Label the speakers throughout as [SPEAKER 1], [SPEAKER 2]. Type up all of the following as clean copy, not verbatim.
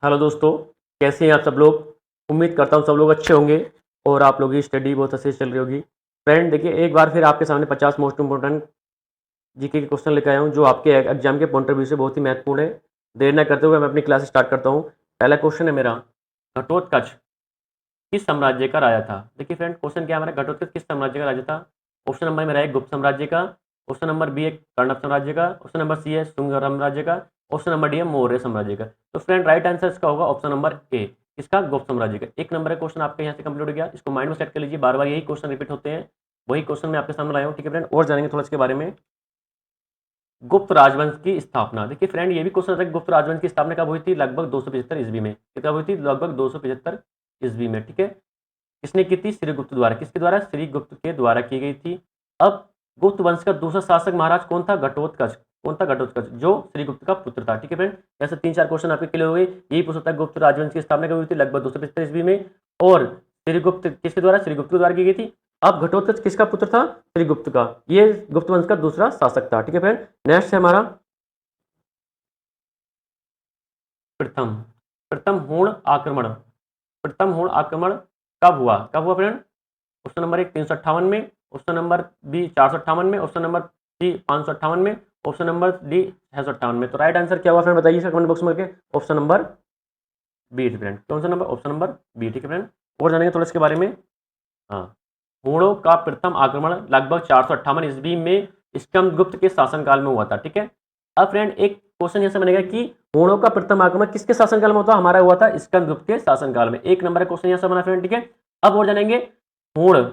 [SPEAKER 1] Hello दोस्तों, कैसे हैं आप सब लोग। उम्मीद करता हूँ सब लोग अच्छे होंगे और आप लोगों की स्टडी बहुत अच्छे से चल रही होगी। फ्रेंड देखिए, एक बार फिर आपके सामने 50 मोस्ट इंपॉर्टेंट जीके के क्वेश्चन लेकर आया हूँ जो आपके एग्जाम के पॉइंट ऑफ व्यू से बहुत ही महत्वपूर्ण है। देर न करते हुए मैं अपनी क्लास स्टार्ट करता हूँ। पहला क्वेश्चन है मेरा, घटोत्कच किस साम्राज्य का राजा था। देखिए फ्रेंड, क्वेश्चन क्या है हमारा, घटोत्कच किस साम्राज्य का राजा था। ऑप्शन नंबर मेरा है गुप्त साम्राज्य का, ऑप्शन नंबर बी है कर्णव साम्राज्य का, ऑप्शन नंबर सी है शुंग साम्राज्य का, ऑप्शन नंबर डी है मौर्य साम्राज्य का। तो फ्रेंड राइट आंसर इसका होगा ऑप्शन नंबर ए, इसका गुप्त साम्राज्य का। एक नंबर का क्वेश्चन आपके यहाँ से कंप्लीट हो गया, इसको माइंड में सेट कर लीजिए, बार बार यही क्वेश्चन रिपीट होते हैं, वही क्वेश्चन मैं आपके सामने लाया हूँ। ठीक है फ्रेंड, और जानेंगे थोड़ा इसके बारे में। गुप्त राजवंश की स्थापना, देखिए फ्रेंड ये भी क्वेश्चन आता है, गुप्त राजवंश की स्थापना कब हुई थी, लगभग 275 ईस्वी में। कब हुई थी, लगभग 275 ईस्वी में। ठीक है, किसने की थी, श्रीगुप्त द्वारा। किसके द्वारा, श्रीगुप्त के द्वारा की गई थी। अब गुप्त वंश का दूसरा शासक महाराज कौन था, घटोत्कच। कौन था, घटोत्कच, जो श्रीगुप्त का पुत्र था। ठीक है फ्रेंड, ऐसे 3-4 क्वेश्चन आपके क्लियर हो गए। यही पूछ सकता है, गुप्त राजवंश की स्थापना कब हुई थी, लगभग 275 ईस्वी में, और श्रीगुप्त किसके द्वारा, श्रीगुप्त के द्वारा की गई थी। अब घटोत्कच किसका पुत्र था, श्रीगुप्त का। ये गुप्त वंश का दूसरा शासक था। ठीक है फ्रेंड, नेक्स्ट है हमारा प्रथम प्रथम हूण आक्रमण। प्रथम हूण आक्रमण कब हुआ, कब हुआ फ्रेंड। ऑप्शन नंबर 1 358 में, ऑप्शन नंबर बी 458 में, ऑप्शन नंबर सी 558 में, ऑप्शन नंबर डी 658 में। तो राइट आंसर क्या हुआ फ्रेंड, बताइए कमेंट बॉक्स में करके। ऑप्शन नंबर बी फ्रेंड, कौन सा नंबर, ऑप्शन नंबर बी। ठीक है फ्रेंड, और जानेंगे थोड़ा इसके बारे में। हाँ, हूणों का प्रथम आक्रमण लगभग 458 ईस्वी में स्कंदगुप्त के शासनकाल में हुआ था। ठीक है, अब फ्रेंड एक क्वेश्चन यहां से बनेगा कि हूणों का प्रथम आक्रमण किसके शासनकाल में होता, हमारा हुआ था स्कंदगुप्त के शासनकाल में। एक नंबर का क्वेश्चन यहां से बना फ्रेंड। ठीक है, अब और जानेंगे, हूण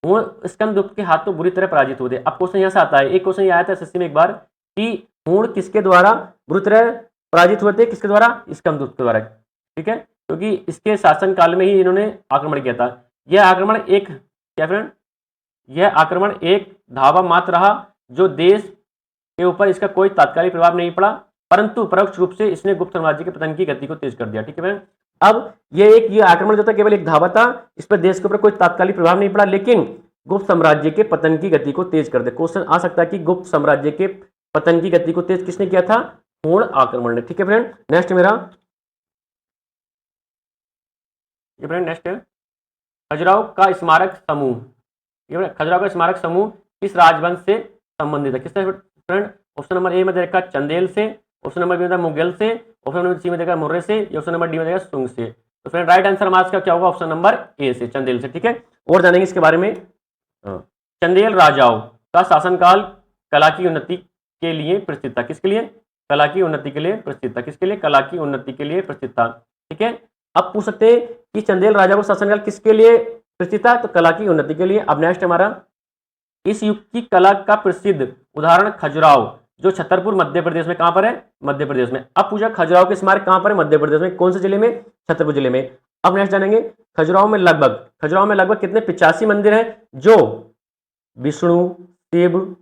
[SPEAKER 1] हूण स्कंदगुप्त के हाथों बुरी तरह पराजित हुए थे। अब क्वेश्चन यहां से आता है, एक क्वेश्चन ये आया था एसएससी में एक बार कि हूण किसके द्वारा बुरी तरह पराजित हुए थे, किसके द्वारा, स्कंदगुप्त के द्वारा। ठीक है, क्योंकि इसके शासनकाल में ही इन्होंने आक्रमण किया था। यह आक्रमण एक, क्या फ्रेंड, यह आक्रमण एक धावा मात्र रहा, जो देश के ऊपर इसका कोई तात्कालिक प्रभाव नहीं पड़ा, परंतु परोक्ष रूप से इसने गुप्त साम्राज्य के पतन की गति को तेज कर दिया। ठीक है फ्रेंड, अब ये आक्रमण जो था केवल एक धावा था, इस पर देश के ऊपर कोई तात्कालिक प्रभाव नहीं पड़ा, लेकिन गुप्त साम्राज्य के पतन की गति को तेज कर दिया। क्वेश्चन आ सकता है कि गुप्त साम्राज्य के पतन की गति को तेज किसने किया था, हूण आक्रमण ने। ठीक है फ्रेंड, नेक्स्ट मेरा, ये फ्रेंड नेक्स्ट है खजुराहो का स्मारक समूह। ये खजुराहो का स्मारक समूह किस राजवंश से संबंधित है, किससे फ्रेंड। ऑप्शन नंबर ए में देखा चंदेल से, ऑप्शन नंबर बी में मुगल से, ऑप्शन नंबर सी में देखा मौर्य से, ऑप्शन नंबर डी में देखा शुंग से। तो फ्रेंड राइट आंसर हमारा क्या होगा, ऑप्शन नंबर ए से, चंदेल से। ठीक है, और जानेंगे इसके बारे में। चंदेल राजाओं का शासनकाल कला की उन्नति के लिए प्रसिद्ध था। किसके लिए, कला की उन्नति के लिए प्रसिद्ध था। किसके लिए, कला की उन्नति के लिए प्रसिद्ध था। ठीक है, अब पूछ सकते हैं कि चंदेल राजा को शासनकाल किसके लिए प्रसिद्ध था, तो कला की उन्नति के लिए। अब नेक्स्ट हमारा, इस युग की कला का प्रसिद्ध उदाहरण खजुराहो, जो छतरपुर मध्य प्रदेश में, कहां पर है, मध्य प्रदेश में। अब पूछा खजुराहो के स्मारक कहां पर है, मध्य प्रदेश में, कौन से जिले में, छतरपुर जिले में। अब नेक्स्ट जानेंगे, खजुराहो में लगभग कितने 85 मंदिर हैं, जो विष्णु, शिव,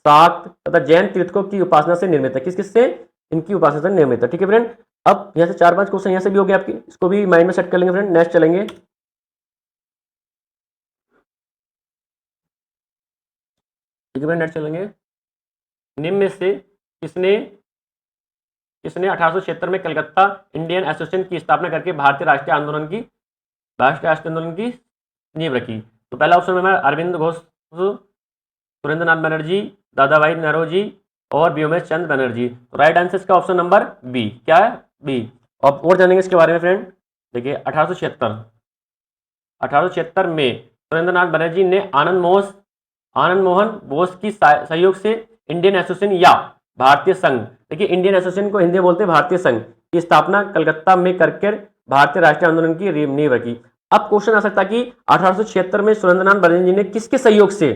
[SPEAKER 1] शाक्त तथा जैन तीर्थों की उपासना से निर्मित है। किस किस से, इनकी उपासना से निर्मित है। ठीक है फ्रेंड, अब यहाँ से 4-5 क्वेश्चन यहाँ से भी हो गए आपके, इसको भी माइंड में सेट कर लेंगे फ्रेंड। नेक्स्ट चलेंगे, ठीक है फ्रेंड, नेक्स्ट चलेंगे। निम्न में से किसने किसने 1876 में कलकत्ता इंडियन एसोसिएशन की स्थापना करके भारतीय राष्ट्रीय आंदोलन की नींव रखी। तो पहला ऑप्शन में अरविंद घोष, सुरेंद्र नाथ बनर्जी, दादा भाई नौरोजी और व्योमेश चंद्र बनर्जी। तो राइट आंसर इसका ऑप्शन नंबर बी, क्या है, बी। और जानेंगे इसके बारे में फ्रेंड। देखिए 1876 में सुरेंद्र नाथ बनर्जी ने आनंद मोहन बोस की सहयोग से इंडियन एसोसिएशन या भारतीय संघ, देखिए इंडियन एसोसिएशन को हिंदी में बोलते हैं भारतीय संघ, की स्थापना कलकत्ता में करके भारतीय राष्ट्रीय आंदोलन की नींव रखी। अब क्वेश्चन आ सकता है कि 1876 में सुरेंद्र नाथ बनर्जी ने किसके सहयोग से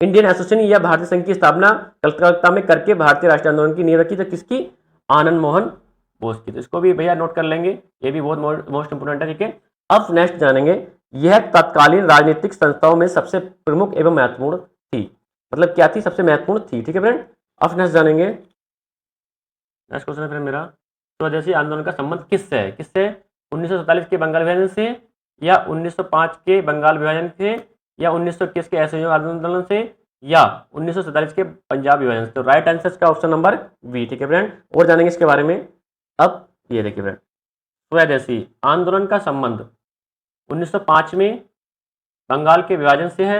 [SPEAKER 1] इंडियन एसोसिएशन या भारतीय संघ की स्थापना कलकत्ता में करके भारतीय राष्ट्रीय आंदोलन की नींव रखी, तो किसकी, आनंद मोहन बोस की। तो इसको भी भैया नोट कर लेंगे, ये भी बहुत मोस्ट इंपोर्टेंट है। ठीक है, अब नेक्स्ट जानेंगे, यह तत्कालीन राजनीतिक संस्थाओं में सबसे प्रमुख एवं महत्वपूर्ण थी। मतलब क्या थी, सबसे महत्वपूर्ण थी। ठीक है फ्रेंड, अब नेक्स्ट जानेंगे, नेक्स्ट क्वेश्चन है फ्रेंड मेरा, स्वदेशी आंदोलन का संबंध किससे है, किससे, 1947 के बंगाल विभाजन से, या 1905 के बंगाल विभाजन से, या 1921 के असहयोग आंदोलन से, या 1947 के पंजाब विभाजन से। तो राइट आंसर का ऑप्शन नंबर बी। ठीक है फ्रेंड, और जानेंगे इसके बारे में। अब ये देखिए फ्रेंड, स्वदेशी आंदोलन का संबंध 1905 में बंगाल के विभाजन से है।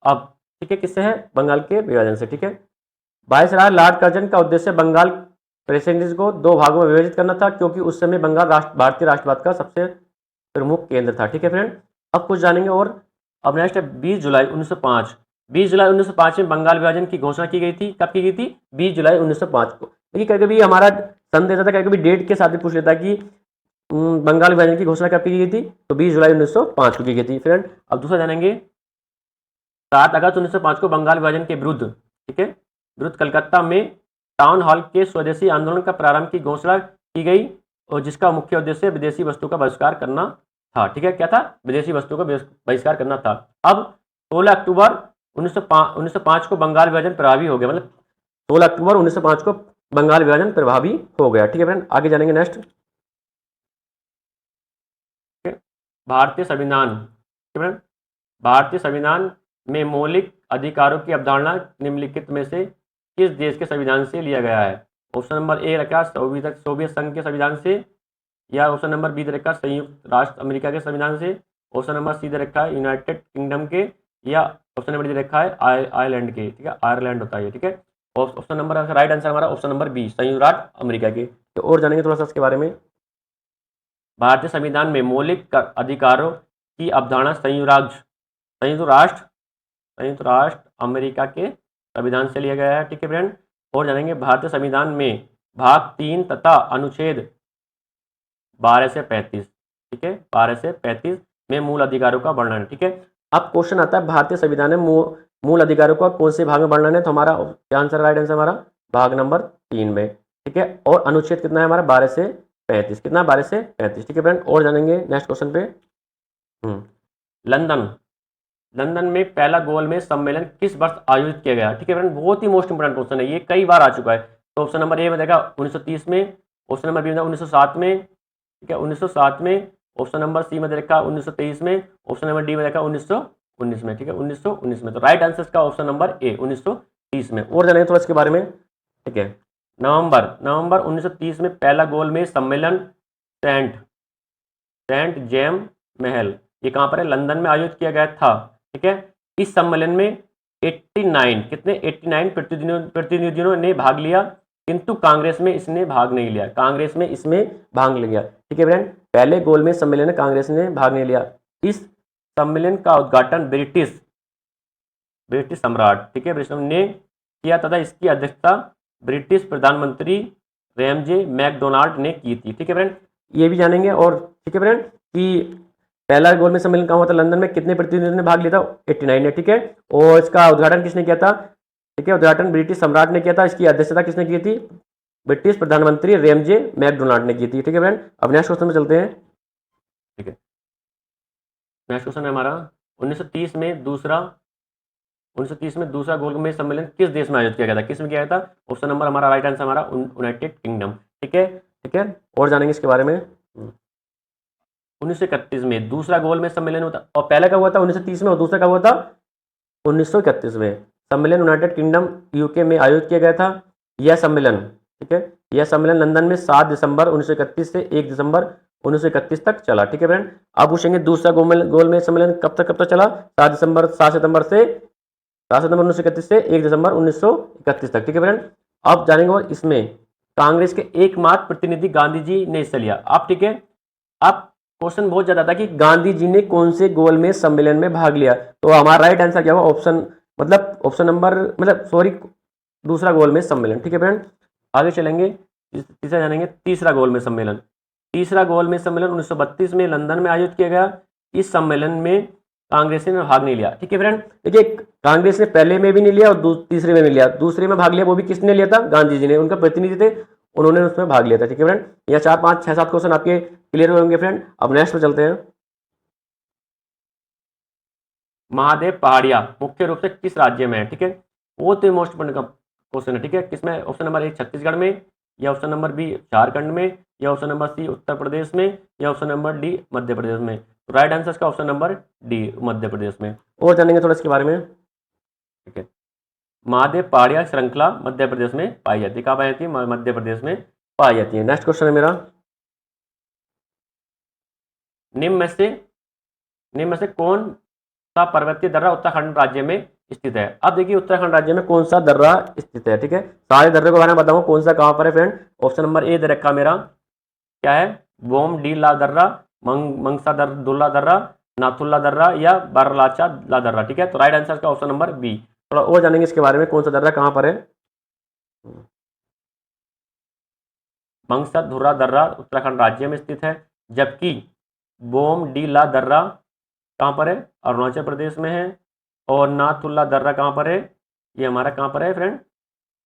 [SPEAKER 1] अब ठीक है, किससे है? बंगाल के विभाजन से। ठीक है, वायसराय लॉर्ड कर्जन का उद्देश्य बंगाल प्रेसिडेंसी को दो भागों में विभाजित करना था, क्योंकि उस समय बंगाल भारतीय राष्ट्रवाद का सबसे प्रमुख केंद्र था। ठीक है फ्रेंड, अब कुछ जानेंगे और। अब नेक्स्ट है 20 जुलाई 1905। 20 जुलाई 1905 में बंगाल विभाजन की घोषणा की गई थी। कब की गई थी? 20 जुलाई 1905 को। देखिए कभी कभी हमारा संदेश था, कभी कभी डेट के साथ भी पूछ लेता कि बंगाल विभाजन की घोषणा कब की गई थी, तो 20 जुलाई 1905 को की गई थी फ्रेंड। अब दूसरा जानेंगे 7 अगस्त 1905 को बंगाल विभाजन के विरुद्ध, ठीक है, विरुद्ध कलकत्ता में टाउन हॉल के स्वदेशी आंदोलन का प्रारंभ की घोषणा की गई, और जिसका मुख्य उद्देश्य विदेशी वस्तु का बहिष्कार करना था। ठीक है, क्या था? विदेशी वस्तु का बहिष्कार करना था। अब 16 अक्टूबर 1905 को बंगाल विभाजन प्रभावी हो गया, मतलब 16 अक्टूबर 1905 को बंगाल विभाजन प्रभावी हो गया। ठीक है फ्रेंड, आगे जानेंगे नेक्स्ट भारतीय संविधान। भारतीय संविधान में मौलिक अधिकारों की अवधारणा निम्नलिखित में से किस देश के संविधान से लिया गया है? ऑप्शन नंबर ए रखा सोवियत संघ के संविधान से, या ऑप्शन नंबर बी दे रखा संयुक्त राष्ट्र अमेरिका के संविधान से, ऑप्शन नंबर सी दे रखा है यूनाइटेड किंगडम के, या ऑप्शन नंबर डी दे रखा है आयरलैंड के। ठीक है, आयरलैंड होता है। ठीक है, ऑप्शन नंबर राइट आंसर हमारा ऑप्शन नंबर बी संयुक्त राष्ट्र अमेरिका के। तो और जानेंगे थोड़ा सा इसके बारे में। भारतीय संविधान में मौलिक अधिकारों की अवधारणा संयुक्त राष्ट्र अमेरिका के संविधान से लिया गया है। ठीक है फ्रेंड, और जानेंगे भारतीय संविधान में भाग 3 तथा अनुच्छेद 12 से 35, ठीक है, 12 से 35 में मूल अधिकारों का वर्णन। ठीक है, अब क्वेश्चन आता है भारतीय संविधान में मूल अधिकारों का कौन से भाग में वर्णन है, तो हमारा आंसर राइट आंसर हमारा भाग नंबर 3 में। ठीक है, और अनुच्छेद कितना है हमारा 12 से 35, कितना 12 से 35। ठीक है फ्रेंड, और जानेंगे नेक्स्ट क्वेश्चन पे। लंदन में पहला गोलमेज सम्मेलन किस वर्ष आयोजित किया गया? ठीक है फ्रेंड, बहुत ही मोस्ट इंपोर्टेंट क्वेश्चन है, ये कई बार आ चुका है। तो ऑप्शन नंबर ए में देखा 1930 में, ऑप्शन नंबर बी में 1907 में, ठीक है 1907 में, ऑप्शन नंबर सी में देखा 1923 में, ऑप्शन नंबर डी में देखा 1919 में। ठीक है, 1919 में। तो राइट आंसर का ऑप्शन नंबर ए 1930 में। और जानेंगे थोड़ा इसके बारे में। ठीक है, नवंबर 1930 में पहला गोलमेज सम्मेलन सेंट जेम महल, ये कहाँ पर है? लंदन में आयोजित किया गया था। ठीक है, इस सम्मेलन में 89 प्रतिनिधियों ने भाग लिया, किंतु कांग्रेस में इसने भाग नहीं लिया। कांग्रेस में इसमें भाग नहीं लिया। ठीक है फ्रेंड, पहले गोलमेज सम्मेलन में कांग्रेस ने भाग नहीं लिया। इस सम्मेलन का उद्घाटन ब्रिटिश सम्राट, ठीक है, ने किया तथा इसकी अध्यक्षता ब्रिटिश प्रधानमंत्री रैमजे मैकडोनाल्ड ने की थी। ठीक है फ्रेंड, ये भी जानेंगे। और ठीक है फ्रेंड कि पहला गोलमेज सम्मेलन कहाँ हुआ था? लंदन में। कितने प्रतिनिधियों ने भाग लिया था? 89 ने। ठीक है, और इसका उद्घाटन किसने किया था? ठीक है, उद्घाटन ब्रिटिश सम्राट ने किया था। इसकी अध्यक्षता किसने की थी? ब्रिटिश प्रधानमंत्री रैमजे मैकडोनाल्ड ने की थी। ठीक है फ्रेंड, अब नेक्स्ट क्वेश्चन में चलते हैं। ठीक है, नेक्स्ट क्वेश्चन है हमारा 1930 में दूसरा गोलमेज सम्मेलन किस देश में आयोजित किया गया था? किस में किया गया था? ऑप्शन नंबर हमारा राइट आंसर हमारा यूनाइटेड किंगडम। ठीक है, और जानेंगे इसके बारे में। 1931 में दूसरा गोलमेज सम्मेलन होता, और पहला कब हुआ था? 1930 में, और दूसरा कब हुआ था? 1931 में। सम्मेलन यूनाइटेड किंगडम यूके में आयोजित किया गया था। यह सम्मेलन, ठीक है, यह सम्मेलन लंदन में 7 दिसंबर 1931 से 1 दिसंबर 1931 तक चला। ठीक है फ्रेंड, आप पूछेंगे दूसरा गोलमेज सम्मेलन कब तक चला? 7 सितंबर 1931 से 1 दिसंबर 1931 तक। ठीक है फ्रेंड, अब जानेंगे और इसमें कांग्रेस के एकमात्र प्रतिनिधि गांधी जी ने हिस्सा लिया। आप ठीक है, आप क्वेश्चन बहुत ज्यादा था कि गांधी जी ने कौन से गोलमेज सम्मेलन में भाग लिया, तो हमारा राइट आंसर क्या हुआ? ऑप्शन नंबर दूसरा गोलमेज सम्मेलन। ठीक है फ्रेंड, आगे चलेंगे, तीसरा जानेंगे तीसरा गोलमेज सम्मेलन। 1932 में लंदन में आयोजित किया गया। इस सम्मेलन में कांग्रेस ने भाग नहीं लिया। ठीक है फ्रेंड, देखिए कांग्रेस ने पहले में भी नहीं लिया और तीसरे में भी लिया। दूसरे में भाग लिया वो भी किसने लिया था? गांधी जी ने, उनका प्रतिनिधि थे, उन्होंने उसमें भाग लिया था। ठीक है फ्रेंड, यहाँ 4 5 6 7 क्वेश्चन आपके क्लियर होंगे फ्रेंड। अब नेक्स्ट पे चलते हैं। महादेव पहाड़िया मुख्य रूप से किस राज्य में है? ठीक है, वो तो मोस्ट इंपोर्टेंट का क्वेश्चन है। ठीक है, किसमें? ऑप्शन नंबर ए छत्तीसगढ़ में, या ऑप्शन नंबर बी झारखंड में, या ऑप्शन नंबर सी उत्तर प्रदेश में, या option number D Madhya Pradesh में। तो राइट आंसर का option number D Madhya Pradesh में। और जानेंगे थोड़ा इसके बारे में। ठीक है, महादेव पहाड़िया श्रृंखला मध्य प्रदेश में पाई जाती है। कहाँ पाई जाती है? मध्य प्रदेश में पाई जाती है। नेक्स्ट क्वेश्चन है मेरा निम्न में से कौन सा पर्वतीय दर्रा उत्तराखंड राज्य में स्थित है। अब देखिए उत्तराखंड राज्य में कौन सा दर्रा स्थित है, ठीक है। सारे दर्रे के बारे में बताऊंगा कौन सा कहां पर है फ्रेंड। ऑप्शन नंबर ए दे रखा मेरा, क्या है, बोम डी ला दर्रा, मंगसा दुल्ला दर्रा, नाथुल्ला दर्रा या बारलाचा ला दर्रा, ठीक है। तो राइट आंसर का ऑप्शन नंबर बी। थोड़ा और जानेंगे इसके बारे में, कौन सा दर्रा कहां पर है। मंगसा धुर्रा दर्रा उत्तराखंड राज्य में स्थित है, जबकि बोम डी ला दर्रा कहां पर है, अरुणाचल प्रदेश में है। और नाथुल्ला दर्रा कहां पर है, ये हमारा कहां पर है फ्रेंड,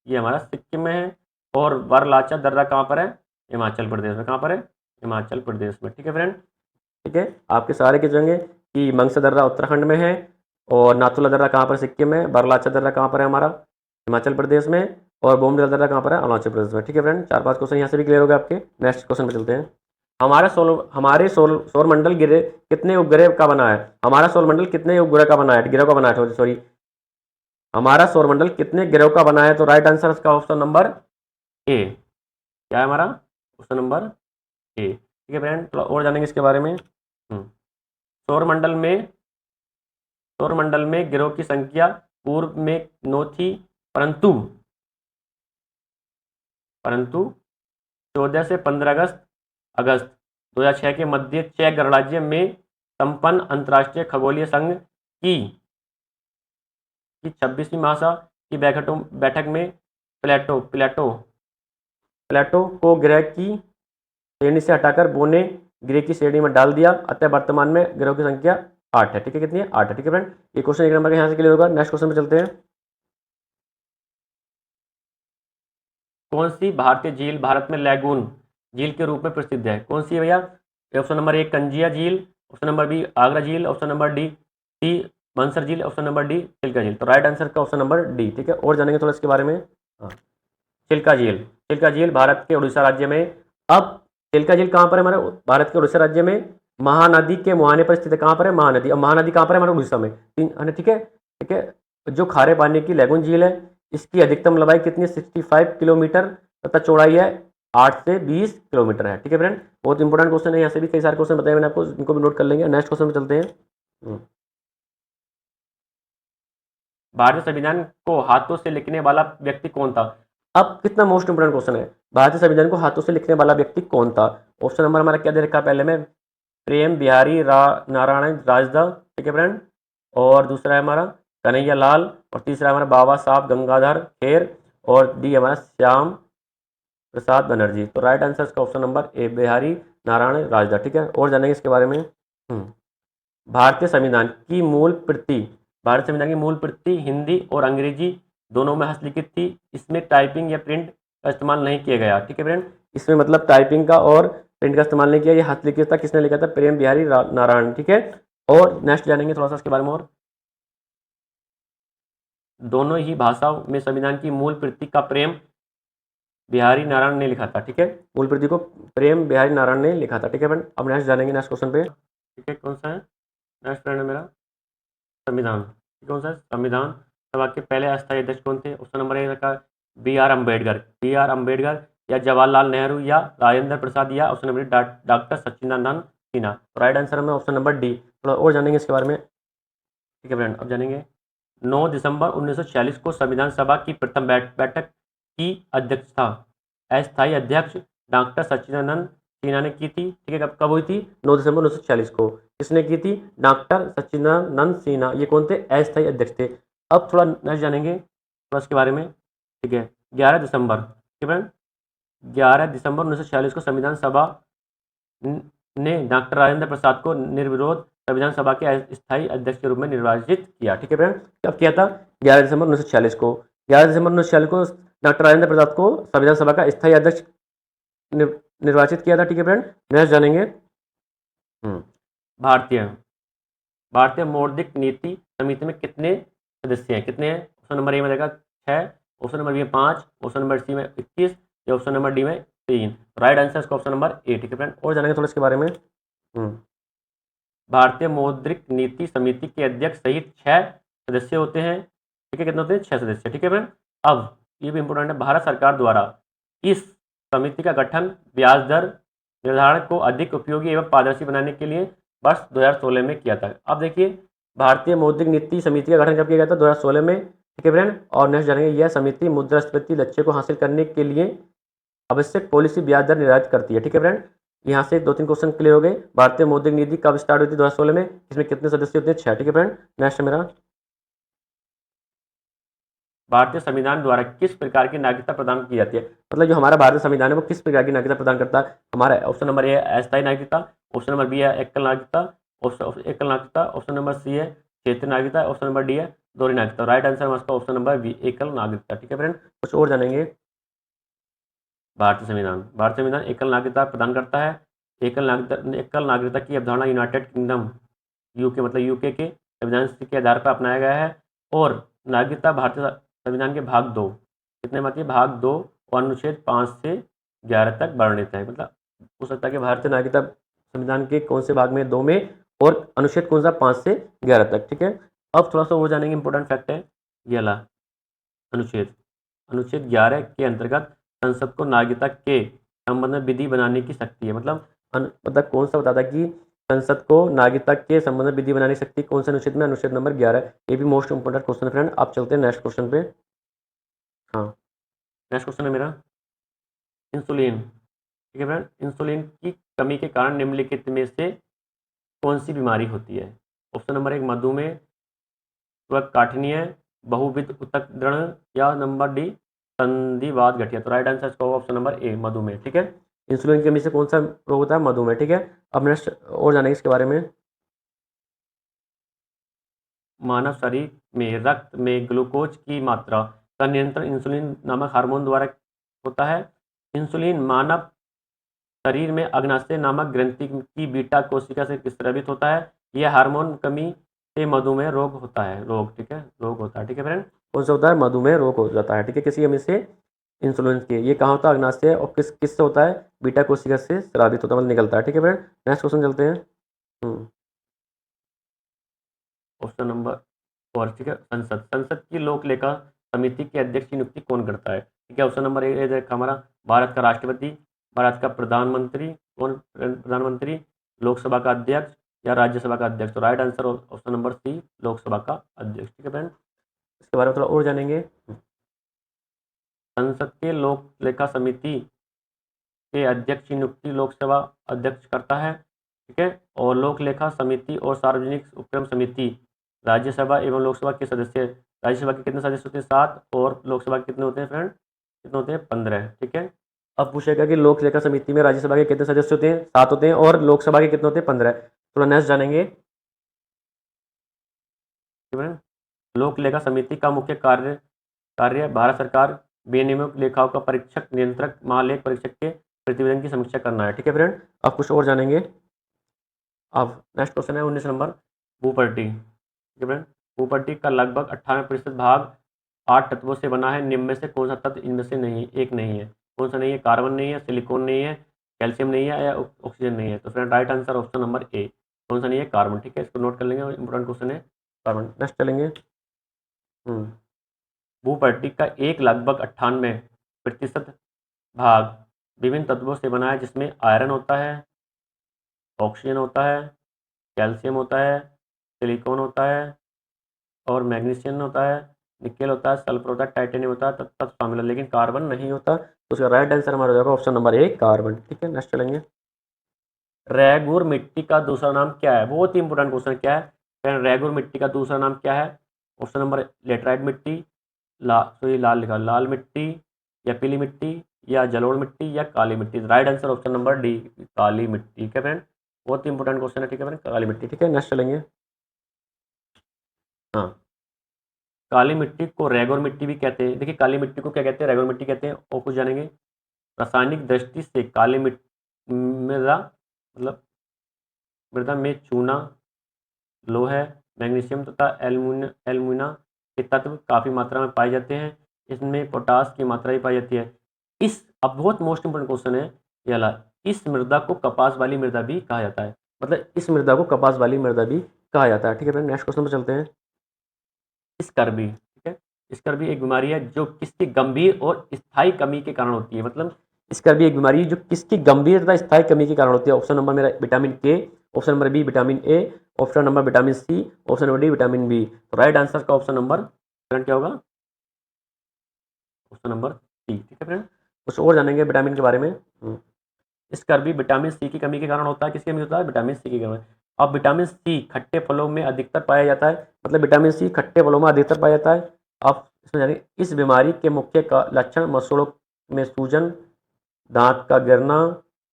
[SPEAKER 1] ये हमारा सिक्किम में है। और बारलाचा दर्रा कहां पर है, हिमाचल प्रदेश में। कहां पर है, हिमाचल प्रदेश में, ठीक है फ्रेंड। ठीक है, आपके सारे के जगह कि मंगसा दर्रा उत्तराखंड में है और नाथुला दर्रा कहाँ पर, सिक्किम में। बारलाचा दर्रा कहाँ पर है हमारा, हिमाचल प्रदेश में। और बोमडिला दर्रा कहाँ पर है, अरुणाचल प्रदेश में, ठीक है फ्रेंड। 4-5 क्वेश्चन यहाँ से भी क्लियर हो गए आपके। नेक्स्ट क्वेश्चन पे चलते हैं। हमारे सौर मंडल गिरे कितने उपग्रह का बना है। हमारा सौर मंडल कितने उपग्रह का बना है, गिरह का बना है, सॉरी, हमारा सौर मंडल कितने ग्रहों का बना है। तो राइट आंसर इसका ऑप्शन नंबर ए। क्या है हमारा ऑप्शन नंबर ए, ठीक है फ्रेंड। थोड़ा और जानेंगे इसके बारे में। सौरमंडल में ग्रहों की संख्या पूर्व में 9 थी, परंतु 14 से 15 अगस्त 2006 के मध्य चेक गणराज्य में संपन्न अंतर्राष्ट्रीय खगोलीय संघ की 26वीं महासभा की बैठक में प्लेटो को ग्रह की श्रेणी से हटाकर बोने ग्रह की श्रेणी में डाल दिया। अतः वर्तमान में ग्रहों की संख्या 8 है, ठीक है। कितनी है, 8 है, ठीक है फ्रेंड। ये क्वेश्चन 1 नंबर का यहाँ से क्लियर होगा। नेक्स्ट क्वेश्चन पे चलते हैं। कौन सी भारतीय झील भारत में लैगून झील के रूप में प्रसिद्ध है। कौन सी है भैया, ऑप्शन नंबर 1 कंजिया झील, ऑप्शन नंबर बी आगरा झील, ऑप्शन नंबर सी बंसर झील, ऑप्शन नंबर डी चिल्का झील। तो राइट आंसर का ऑप्शन नंबर डी, ठीक है। और जानेंगे थोड़ा इसके बारे में। चिल्का झील भारत के उड़ीसा राज्य में। अब चिल्का झील कहाँ पर है हमारे भारत के उड़ीसा राज्य में, महानदी के मुहाने पर स्थित है। कहाँ पर है, महानदी। अब महानदी कहाँ पर है, हमारे उड़ीसा में, ठीक है, ठीक है। जो खारे पानी की लैगून झील है, इसकी अधिकतम लंबाई कितनी है, 65 किलोमीटर तथा चौड़ाई है 8 से 20 किलोमीटर है, ठीक है फ्रेंड। बहुत इंपॉर्टेंट क्वेश्चन है, यहाँ से भी कई सारे क्वेश्चन बताए मैंने आपको, इनको भी नोट कर लेंगे। नेक्स्ट क्वेश्चन पे चलते हैं। भारतीय संविधान को हाथों से लिखने वाला व्यक्ति कौन था। अब कितना मोस्ट इंपोर्टेंट क्वेश्चन है, भारतीय संविधान को हाथों से लिखने वाला व्यक्ति कौन था। ऑप्शन नंबर हमारा क्या दे रखा है पहले में, प्रेम बिहारी नारायण राजदा, ठीक है फ्रेंड। और दूसरा है हमारा कन्हैया लाल, और तीसरा है हमारा बाबा साहब गंगाधर खेर, और डी हमारा श्याम प्रसाद बनर्जी। तो राइट आंसर का ऑप्शन नंबर ए बिहारी नारायण राजदा, ठीक है। और जानेंगे इसके बारे में। भारतीय संविधान की मूल प्रति, भारतीय संविधान की मूल प्रति हिंदी और अंग्रेजी दोनों में हस्तलिखित थी। इसमें टाइपिंग या प्रिंट का इस्तेमाल नहीं किया गया, ठीक है फ्रेंड। इसमें मतलब टाइपिंग का और प्रिंट का इस्तेमाल नहीं किया। ये हस्तलिखित था, किसने लिखा था, प्रेम बिहारी नारायण, ठीक है। और नेक्स्ट जानेंगे थोड़ा सा इसके बारे में। और दोनों ही भाषाओं में संविधान की मूल प्रति का प्रेम बिहारी नारायण ने लिखा था, ठीक है। मूल प्रति को प्रेम बिहारी नारायण ने लिखा था, ठीक है फ्रेंड। अब नेक्स्ट जानेंगे नेक्स्ट क्वेश्चन पे, ठीक है। कौन सा है नेक्स्ट फ्रेंड है मेरा, संविधान, कौन सा संविधान सभा के पहले अस्थायी अध्यक्ष कौन थे। ऑप्शन नंबर ए रखा बी आर अम्बेडकर या जवाहरलाल नेहरू या राजेंद्र प्रसाद या ऑप्शन नंबर डॉक्टर सच्चिदानंद सिन्हा। तो राइट आंसर में ऑप्शन नंबर डी। थोड़ा और जानेंगे इसके बारे में, ठीक है फ्रेंड। अब जानेंगे 9 दिसंबर 1946 को संविधान सभा की प्रथम बैठक की अध्यक्षता अस्थायी अध्यक्ष डॉक्टर सच्चिदानंद सिन्हा ने की थी, ठीक है। कब हुई थी, 9 दिसंबर 1946 को। किसने की थी, डॉक्टर सच्चिदानंद सिन्हा। ये कौन थे, अस्थायी अध्यक्ष थे। अब थोड़ा नेक्स्ट जानेंगे थोड़ा इसके बारे में, ठीक है। 11 दिसंबर, ठीक है, 11 दिसंबर 1946 को संविधान सभा ने डॉक्टर राजेंद्र प्रसाद को निर्विरोध संविधान सभा के स्थायी अध्यक्ष के रूप में निर्वाचित किया, ठीक है फ्रेंड। कब किया था, 11 दिसंबर 1946 को। 11 दिसंबर 1946 को डॉक्टर राजेंद्र प्रसाद को संविधान सभा का स्थायी अध्यक्ष निर्वाचित किया था, ठीक है फ्रेंड। नेक्स्ट जानेंगे भारतीय मौद्रिक नीति समिति में कितने सदस्य हैं, कितने हैं। ऑप्शन नंबर ए में रहेगा 6, ऑप्शन नंबर बी में 5, ऑप्शन नंबर सी में 21 या ऑप्शन नंबर डी में 3। राइट आंसर इसका ऑप्शन नंबर ए, ठीक है फ्रेंड। और जानेंगे थोड़ा इसके बारे में। भारतीय मौद्रिक नीति समिति के अध्यक्ष सहित 6 सदस्य होते हैं, ठीक है। कितने होते हैं, 6 सदस्य, ठीक है फ्रेंड। अब ये भी इंपॉर्टेंट है, भारत सरकार द्वारा इस समिति का गठन ब्याज दर निर्धारण को अधिक उपयोगी एवं पारदर्शी बनाने के लिए वर्ष 2016 में किया था। अब देखिए, भारतीय मौद्रिक नीति समिति का गठन कब किया गया था? 2016 में, ठीक है फ्रेंड। और नेक्स्ट जानेंगे, यह समिति मुद्रास्फीति लक्ष्य को हासिल करने के लिए आवश्यक पॉलिसी ब्याज दर निर्धारित करती है, ठीक है फ्रेंड। यहाँ से 2-3 क्वेश्चन क्लियर हो गए। भारतीय मौद्रिक नीति कब स्टार्ट हुई थी? 2016 में। इसमें कितने सदस्य होते हैं? 6, ठीक है फ्रेंड। नेक्स्ट है मेरा, भारतीय संविधान द्वारा किस प्रकार की नागरिकता प्रदान की जाती है? मतलब जो हमारा भारतीय संविधान है वो किस प्रकार की नागरिकता प्रदान करता है? हमारा ऑप्शन नंबर ए है अस्थायी नागरिकता, ऑप्शन नंबर बी है एकल नागरिकता, एकल नागरिकता, ऑप्शन नंबर सी है क्षेत्रीय नागरिकता, ऑप्शन नंबर डी है दोहरी नागरिकता। राइट आंसर है इसका ऑप्शन नंबर बी, एकल नागरिकता, ठीक है फ्रेंड। कुछ और जानेंगे। भारतीय संविधान एकल नागरिकता प्रदान करता है। एकल नागरिकता की अवधारणा यूनाइटेड किंगडम, यूके मतलब यूके के संविधान के आधार पर अपनाया गया है। और नागरिकता भारतीय संविधान के भाग 2 कितने में आती है? भाग 2 और अनुच्छेद 5 से 11 तक वर्णित है। मतलब हो सकता है कि भारतीय नागरिकता संविधान के कौन से भाग में? 2 में। और अनुच्छेद कौन सा? 5 से 11 तक, ठीक है। अब थोड़ा सा वो जानेंगे, इंपॉर्टेंट फैक्ट है ये वाला अनुच्छेद 11 के अंतर्गत संसद को नागरिकता के संबंध में विधि बनाने की शक्ति है। मतलब कौन सा बताता कि संसद को नागरिकता के संबंध में विधि बनाने की शक्ति कौन से अनुच्छेद में? अनुच्छेद नंबर 11। ये भी मोस्ट इंपोर्टेंट क्वेश्चन है फ्रेंड। आप चलते हैं नेक्स्ट क्वेश्चन पे। हाँ, नेक्स्ट क्वेश्चन है मेरा इंसुलिन, ठीक है फ्रेंड। इंसुलिन की कमी के कारण निम्नलिखित में से कौन सी बीमारी होती है? ऑप्शन नंबर 1 मधुमेह, काठिन्य, बहुविध ऊतक दृढ़, या नंबर डी संधिवात गठिया। तो राइट आंसर इसका ऑप्शन नंबर ए मधुमेह, ठीक है। इंसुलिन की कमी से कौन सा रोग होता है? मधुमेह, ठीक है। अब नेक्स्ट और जानेंगे इसके बारे में। मानव शरीर में रक्त में ग्लूकोज की मात्रा का नियंत्रण इंसुलिन नामक हार्मोन द्वारा होता है। इंसुलिन मानव शरीर में अग्नाशय नामक ग्रंथि की बीटा कोशिका से स्रावित होता है। यह हार्मोन कमी से मधुमेह रोग होता है, ठीक है, रोग होता है, ठीक है फ्रेंड। कौन सा होता है? मधुमेह रोग हो जाता है, ठीक है, किसी कमी से इंसुलिन के। ये कहाँ होता है? अग्नाशय। और किससे होता है? बीटा कोशिका से स्रावित होता है, मतलब निकलता है, ठीक है फ्रेंड। नेक्स्ट क्वेश्चन चलते हैं। ऑप्शन नंबर 4, ठीक है, संसद की लोक लेखा समिति के अध्यक्ष की नियुक्ति कौन करता है? ठीक है, ऑप्शन नंबर ए देखा हमारा भारत का राष्ट्रपति, भारत का प्रधानमंत्री, कौन प्रधानमंत्री, लोकसभा का अध्यक्ष, या राज्यसभा का अध्यक्ष। तो right answer option number C Lok Sabha का अध्यक्ष, ठीक है फ्रेंड। इसके बारे में थोड़ा और जानेंगे। संसद के लोक लेखा समिति के अध्यक्ष की नियुक्ति लोकसभा अध्यक्ष करता है, ठीक है। और लोक लेखा समिति और सार्वजनिक उपक्रम समिति राज्यसभा एवं लोकसभा के सदस्य, राज्यसभा के कितने सदस्य होते हैं? 7, और लोकसभा के कितने होते हैं फ्रेंड? कितने होते हैं? 15, ठीक है। अब पूछेगा कि लोक लेखा समिति में राज्यसभा के कितने सदस्य होते हैं? 7 होते हैं, और लोकसभा के कितने होते हैं? 15। थोड़ा नेक्स्ट जानेंगे। लोक लेखा समिति का मुख्य कार्य भारत सरकार विनियामक लेखाओं का परीक्षक, नियंत्रक, महालेख परीक्षक के प्रतिवेदन की समीक्षा करना है, ठीक है फ्रेंड। अब कुछ और जानेंगे। अब नेक्स्ट क्वेश्चन है 19 नंबर, भूपट्टी, ठीक है फ्रेंड। भूपट्टी का लगभग 98% भाग 8 तत्वों से बना है। निम्न में से कौन सा तत्व इनमें से नहीं, एक नहीं है? कौन सा नहीं है? कार्बन नहीं है, सिलिकॉन नहीं है, कैल्शियम नहीं है, या ऑक्सीजन नहीं है। तो friend right answer option number ए, कौन सा नहीं है? कार्बन, ठीक है, इसको नोट कर लेंगे, इंपॉर्टेंट क्वेश्चन है कार्बन। नेक्स्ट चलेंगे। भूपट्टी का एक लगभग 98% भाग विभिन्न तत्वों से बना है, जिसमें आयरन होता है, ऑक्सीजन होता है, कैल्शियम होता है, सिलिकॉन होता है, और मैग्नीशियम होता है, निकेल होता है, सल्फर होता है, टाइटेनियम होता है, तब शामिल है, लेकिन कार्बन नहीं होता। तो उसका राइट आंसर हमारा हो जाएगा ऑप्शन नंबर ए कार्बन, ठीक है। नेक्स्ट चलेंगे। रेगुर मिट्टी का दूसरा नाम क्या है? बहुत ही इंपॉर्टेंट क्वेश्चन, क्या है रेगुर मिट्टी का दूसरा नाम क्या है? ऑप्शन नंबर लेटराइट मिट्टी, लाल लिखा, लाल मिट्टी, या पीली मिट्टी, या जलोढ़ मिट्टी, या काली मिट्टी। Right answer option number D काली मिट्टी, ठीक है फ्रेंड। बहुत ही इंपॉर्टेंट क्वेश्चन है, ठीक है फ्रेंड, काली मिट्टी, ठीक है। नेक्स्ट चलेंगे। हाँ, काली मिट्टी को रेगुर मिट्टी भी कहते हैं। देखिए काली मिट्टी को क्या कहते हैं? रेगुर मिट्टी कहते हैं। और कुछ जानेंगे। रासायनिक दृष्टि से काली मृदा मतलब मृदा में चूना, लोह, मैग्नीशियम तथा एल्यूमिना के तत्व काफ़ी मात्रा में पाए जाते हैं। इसमें पोटास की मात्रा भी पाई जाती है। अब बहुत मोस्ट इंपोर्टेंट क्वेश्चन है ये वाला, इस मृदा को कपास वाली मृदा भी कहा जाता है। मतलब इस मृदा को कपास वाली मृदा भी कहा जाता है, ठीक है फ्रेंड। नेक्स्ट क्वेश्चन पर चलते हैं। स्कर्वी, ठीक है, स्कर्वी एक बीमारी है जो किसकी गंभीर और स्थायी कमी के कारण होती है। मतलब स्कर्वी एक बीमारी जो किसकी गंभीर तथा स्थायी कमी के कारण होती है। ऑप्शन नंबर मेरा vitamin K, option number B vitamin A, option number vitamin C, option number D vitamin B. तो राइट आंसर का ऑप्शन नंबर फ्रेंड क्या होगा, ऑप्शन नंबर सी। ठीक है फ्रेंड, कुछ और जानेंगे विटामिन के बारे में। स्कर्वी विटामिन सी की कमी के कारण होता है, किसकी कमी होता है, विटामिन सी की कमी। अब विटामिन सी खट्टे फलों में अधिकतर पाया जाता है, मतलब विटामिन सी खट्टे फलों में अधिकतर पाया जाता है। अब इसमें जानिए इस बीमारी के मुख्य लक्षण मसूड़ों में सूजन, दांत का गिरना,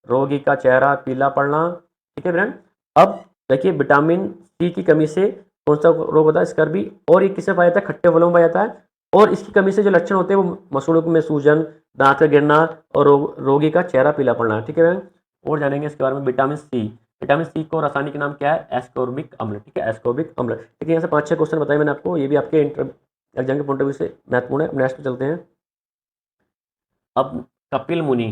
[SPEAKER 1] रोगी का चेहरा पीला पड़ना। ठीक है फ्रेंड, अब देखिए विटामिन सी की कमी से कौन सा रोग होता है, स्कर्वी, और ये किससे पाया जाता है, खट्टे फलों में पाया जाता है। और इसकी कमी से जो लक्षण होते हैं वो मसूड़ों में सूजन, दांत का गिरना और रोगी का चेहरा पीला पड़ना। ठीक है फ्रेंड, और जानेंगे इसके बारे में। विटामिन सी को रासायनिक नाम क्या है, एस्कॉर्बिक अम्ल। ठीक है, एस्कॉर्बिक अम्ल। ठीक है, यहाँ से 5-6 क्वेश्चन बताए मैंने आपको, ये भी आपके एग्जाम के पॉइंट ऑफ व्यू से महत्वपूर्ण है। नेक्स्ट पे चलते हैं। अब कपिल मुनि,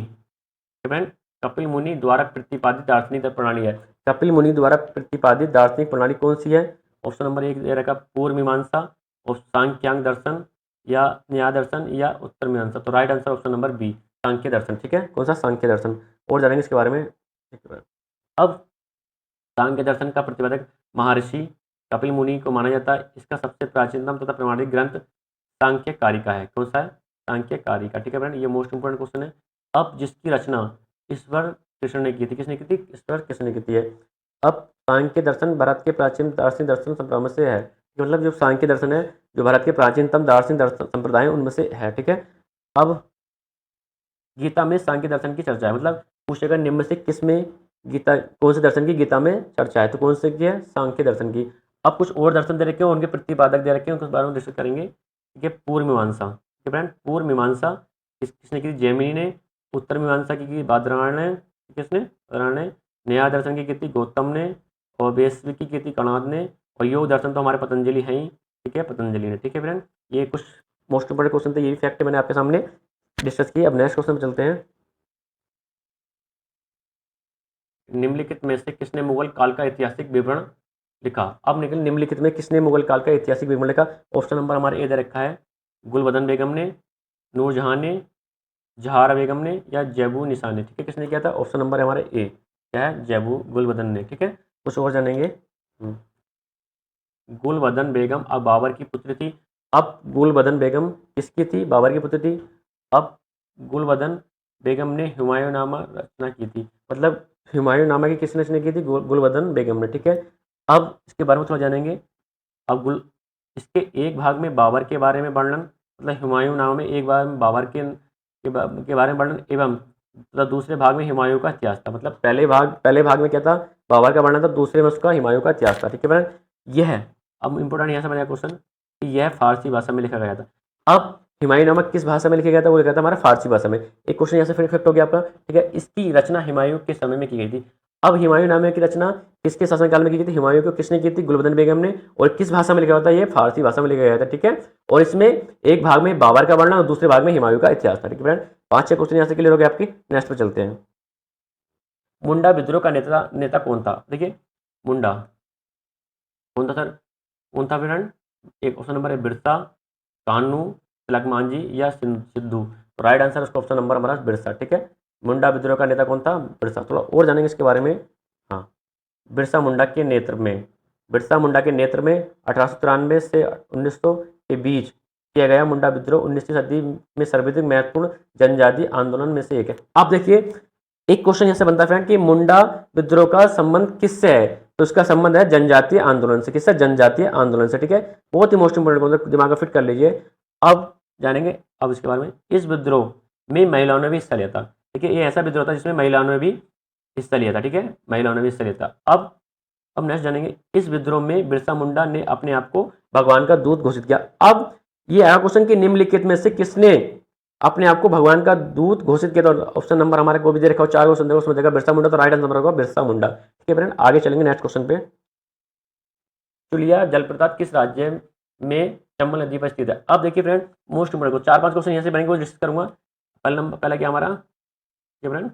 [SPEAKER 1] फ्रेंड, कपिल मुनि द्वारा प्रतिपादित दार्शनिक प्रणाली है। कपिल मुनि द्वारा प्रतिपादित दार्शनिक प्रणाली कौन सी है। ऑप्शन नंबर 1 दे रखा पूर्व मीमांसा, और सांख्यांक दर्शन, या न्याय दर्शन, या उत्तर मीमांसा। तो right answer option number B, सांख्य दर्शन। ठीक है, कौन सा, सांख्य दर्शन। और जानेंगे इसके बारे में। अब सांख्य दर्शन का प्रतिपादक महर्षि कपिल मुनि को माना जाता है। इसका सबसे प्राचीनतम तथा प्रमाणिक ग्रंथ सांख्य कारिका है। कौन सा है, सांख्य कारिका। ठीक है फ्रेंड, ये मोस्ट इंपोर्टेंट क्वेश्चन है। अब जिसकी रचना ईश्वर कृष्ण ने की थी, किसने की थी, ईश्वर कृष्ण ने की थी है। अब सांख्य दर्शन भारत के प्राचीन दार्शनिक दर्शन संप्रदाय में से है, मतलब जो सांख्य दर्शन है जो भारत के प्राचीनतम दार्शनिक दर्शन संप्रदाय उनमें से है। ठीक है, अब गीता में सांख्य दर्शन की चर्चा है, मतलब पूछेगा निम्न से किसमें गीता, कौन से दर्शन की गीता में चर्चा है, तो कौन से की है, सांख्य दर्शन की। अब कुछ और दर्शन दे रखे हैं, उनके प्रतिपादक दे रखे हैं, उनके बारे में डिस्कस करेंगे। ठीक है, पूर्व मीमांसा। ठीक है फ्रेंड, पूर्व मीमांसा किसने की थी, जैमिनी ने। उत्तर मीमांसा की बादरायण ने, किसने, बादरायण ने। न्याय दर्शन की थी गौतम ने, और वैश्विकी की थी कणाद ने, और योग दर्शन तो हमारे पतंजलि हैं ही। ठीक है, पतंजलि ने। ठीक है फ्रेंड, ये कुछ मोस्ट इंपोर्टेंट क्वेश्चन थे, ये भी फैक्ट मैंने आपके सामने डिस्कस किए। अब नेक्स्ट क्वेश्चन पे चलते हैं। निम्नलिखित में से किसने मुगल काल का ऐतिहासिक विवरण लिखा। अब निकल निम्नलिखित में किसने मुगल काल का ऐतिहासिक विवरण लिखा। ऑप्शन नंबर हमारे ए दे रखा है, गुलबदन बेगम ने, नूरजहां ने, जहारा बेगम ने, या जैबू निसा ने। ठीक है, किसने किया था, ऑप्शन नंबर हमारे ए क्या है, जैबू गुलबदन ने। ठीक है, कुछ और जानेंगे। गुलबदन बेगम अब बाबर की पुत्री थी। अब गुलबदन बेगम किसकी थी, बाबर की पुत्री थी। अब गुलबदन बेगम ने हुमायूंनामा रचना की थी, मतलब हुमायूंनामा की किसने रचना की थी, गुलबदन बेगम ने। ठीक है, अब इसके बारे में थोड़ा जानेंगे। अब इसके एक भाग में बाबर के बारे में वर्णन, मतलब हुमायूंनामा में एक बार में बाबर के बारे में वर्णन, एवं मतलब दूसरे भाग में हुमायूं का इतिहास था। मतलब पहले भाग में क्या था, बाबर का वर्णन था, दूसरे में उसका हुमायूं का इतिहास था। ठीक है फ्रेंड, यह अब इंपॉर्टेंट यहाँ से बनेगा क्वेश्चन कि यह फारसी भाषा में लिखा गया था। अब हुमायूंनामा किस भाषा में लिखा गया था, वो लिखा था हमारा फारसी भाषा में। एक क्वेश्चन यहाँ से फिर इफेक्ट हो गया आपका। ठीक है, इसकी रचना हुमायूं के समय में की गई थी। अब हुमायूंनामा की रचना किसके शासनकाल में की गई थी, हुमायूं को किसने की थी, गुलबदन बेगम ने। और किस भाषा में लिखा हुआ था, ये फारसी भाषा में लिखा गया था। ठीक है, और इसमें एक भाग में बाबर का वर्णन और दूसरे भाग में हुमायूं का इतिहास था। ठीक है फ्रेंड, 5-6 क्वेश्चन यहाँ से क्लियर हो गए आपके। नेक्स्ट पे चलते हैं। मुंडा विद्रोह का नेता कौन था। देखिए, मुंडा कौन था सर, कौन था फ्रेंड। एक ऑप्शन नंबर है बिरसा, कान्हू, तिलक मांझी, या सिद्धू। तो राइट आंसर उसका ऑप्शन नंबर हमारा बिरसा। ठीक है, मुंडा विद्रोह का नेता कौन था, बिरसा। थोड़ा और जानेंगे इसके बारे में। हाँ, बिरसा मुंडा के नेतृत्व में, बिरसा मुंडा के नेतृत्व में 1893 से 1900 के बीच किया गया मुंडा विद्रोह 19वीं सदी में सर्वाधिक महत्वपूर्ण जनजातीय आंदोलन में से एक है। आप देखिए, एक क्वेश्चन यहाँ से बनता है फ्रेंड कि मुंडा विद्रोह का संबंध किससे है, तो इसका संबंध है जनजातीय आंदोलन से। किससे, जनजातीय आंदोलन से। ठीक है, बहुत ही मोस्ट इंपोर्टेंट, दिमाग में फिट कर लीजिए। अब जानेंगे अब इसके बारे में। इस विद्रोह में महिलाओं ने भी हिस्सा लिया था। ठीक है, ये ऐसा विद्रोह था जिसमें महिलाओं ने भी हिस्सा लिया था। ठीक है, महिलाओं ने भी हिस्सा लिया था। अब नेक्स्ट जानेंगे, इस विद्रोह में बिरसा मुंडा ने अपने आप को भगवान का दूत घोषित किया। अब ये आया क्वेश्चन कि निम्नलिखित में से किसने अपने आप को भगवान का दूत घोषित किया। तो ऑप्शन नंबर हमारे को भी दे रखा हो, 4 क्वेश्चन देखो, उसमें देखा बिरसा मुंडा, तो राइट आंसर होगा बिरसा मुंडा। ठीक है फ्रेंड, आगे चलेंगे नेक्स्ट क्वेश्चन पे। चुलिया जलप्रपात किस राज्य में चंबल नदी पर स्थित है। अब देखिए फ्रेंड, मोस्ट इंपोर्टेंट 4-5 क्वेश्चन यहाँ से बनेंगे, वो डिस्कस करूंगा। पहला क्या हमारा, फ्रेंड,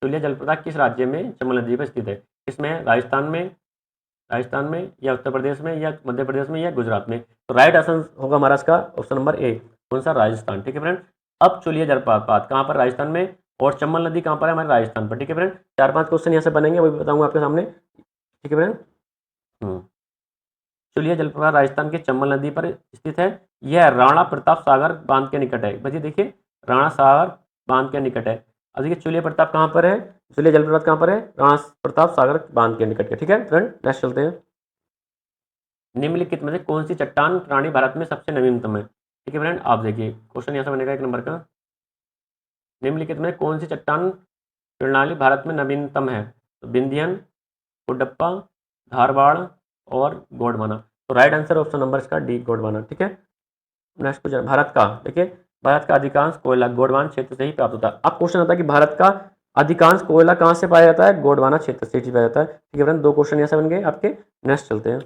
[SPEAKER 1] चुलिया जलप्रपात किस राज्य में चंबल नदी पर स्थित है। इसमें राजस्थान में, राजस्थान में या उत्तर प्रदेश में या मध्य प्रदेश में या गुजरात में। तो राइट आंसर होगा हमारा इसका ऑप्शन नंबर ए, कौन सा, राजस्थान। ठीक है फ्रेंड। अब चलिए जलप्रपात कहाँ पर, राजस्थान में, और चंबल नदी कहाँ पर है, हमारे राजस्थान पर। ठीक है फ्रेंड। 4-5 क्वेश्चन यहाँ से बनेंगे, वही बताऊंगा आपके सामने। ठीक है फ्रेंड। चलिए जलप्रपात राजस्थान के चंबल नदी पर स्थित है। यह राणा प्रताप सागर बांध के निकट है। बच्चे देखिए, राणा सागर बांध के निकट है। अब देखिए चलिए प्रताप कहाँ पर है, चलिए जलप्रपात कहाँ पर है, राणा प्रताप सागर बांध के निकट है। ठीक है फ्रेंड, नेक्स्ट चलते हैं। निम्नलिखित में से कौन सी चट्टान प्रणाली भारत में सबसे नवीनतम है। ठीक है फ्रेंड, आप देखिए क्वेश्चन यहाँ से बनेगा 1 नंबर का। निम्नलिखित में कौन सी चट्टान प्रणाली भारत में नवीनतम है, तो विंध्यन, कुडप्पा, धारवाड़ और गोंडवाना। तो राइट आंसर ऑप्शन नंबर इसका डी, गोंडवाना। ठीक है। नेक्स्ट क्वेश्चन, भारत का, देखिए भारत का अधिकांश कोयला गोंडवाना क्षेत्र से ही प्राप्त होता है। अब क्वेश्चन आता है कि भारत का अधिकांश कोयला कहाँ से पाया जाता है, गोंडवाना क्षेत्र से ही पाया जाता है। ठीक है फ्रेंड, 2 क्वेश्चन यहाँ से बन गए आपके। नेक्स्ट चलते हैं।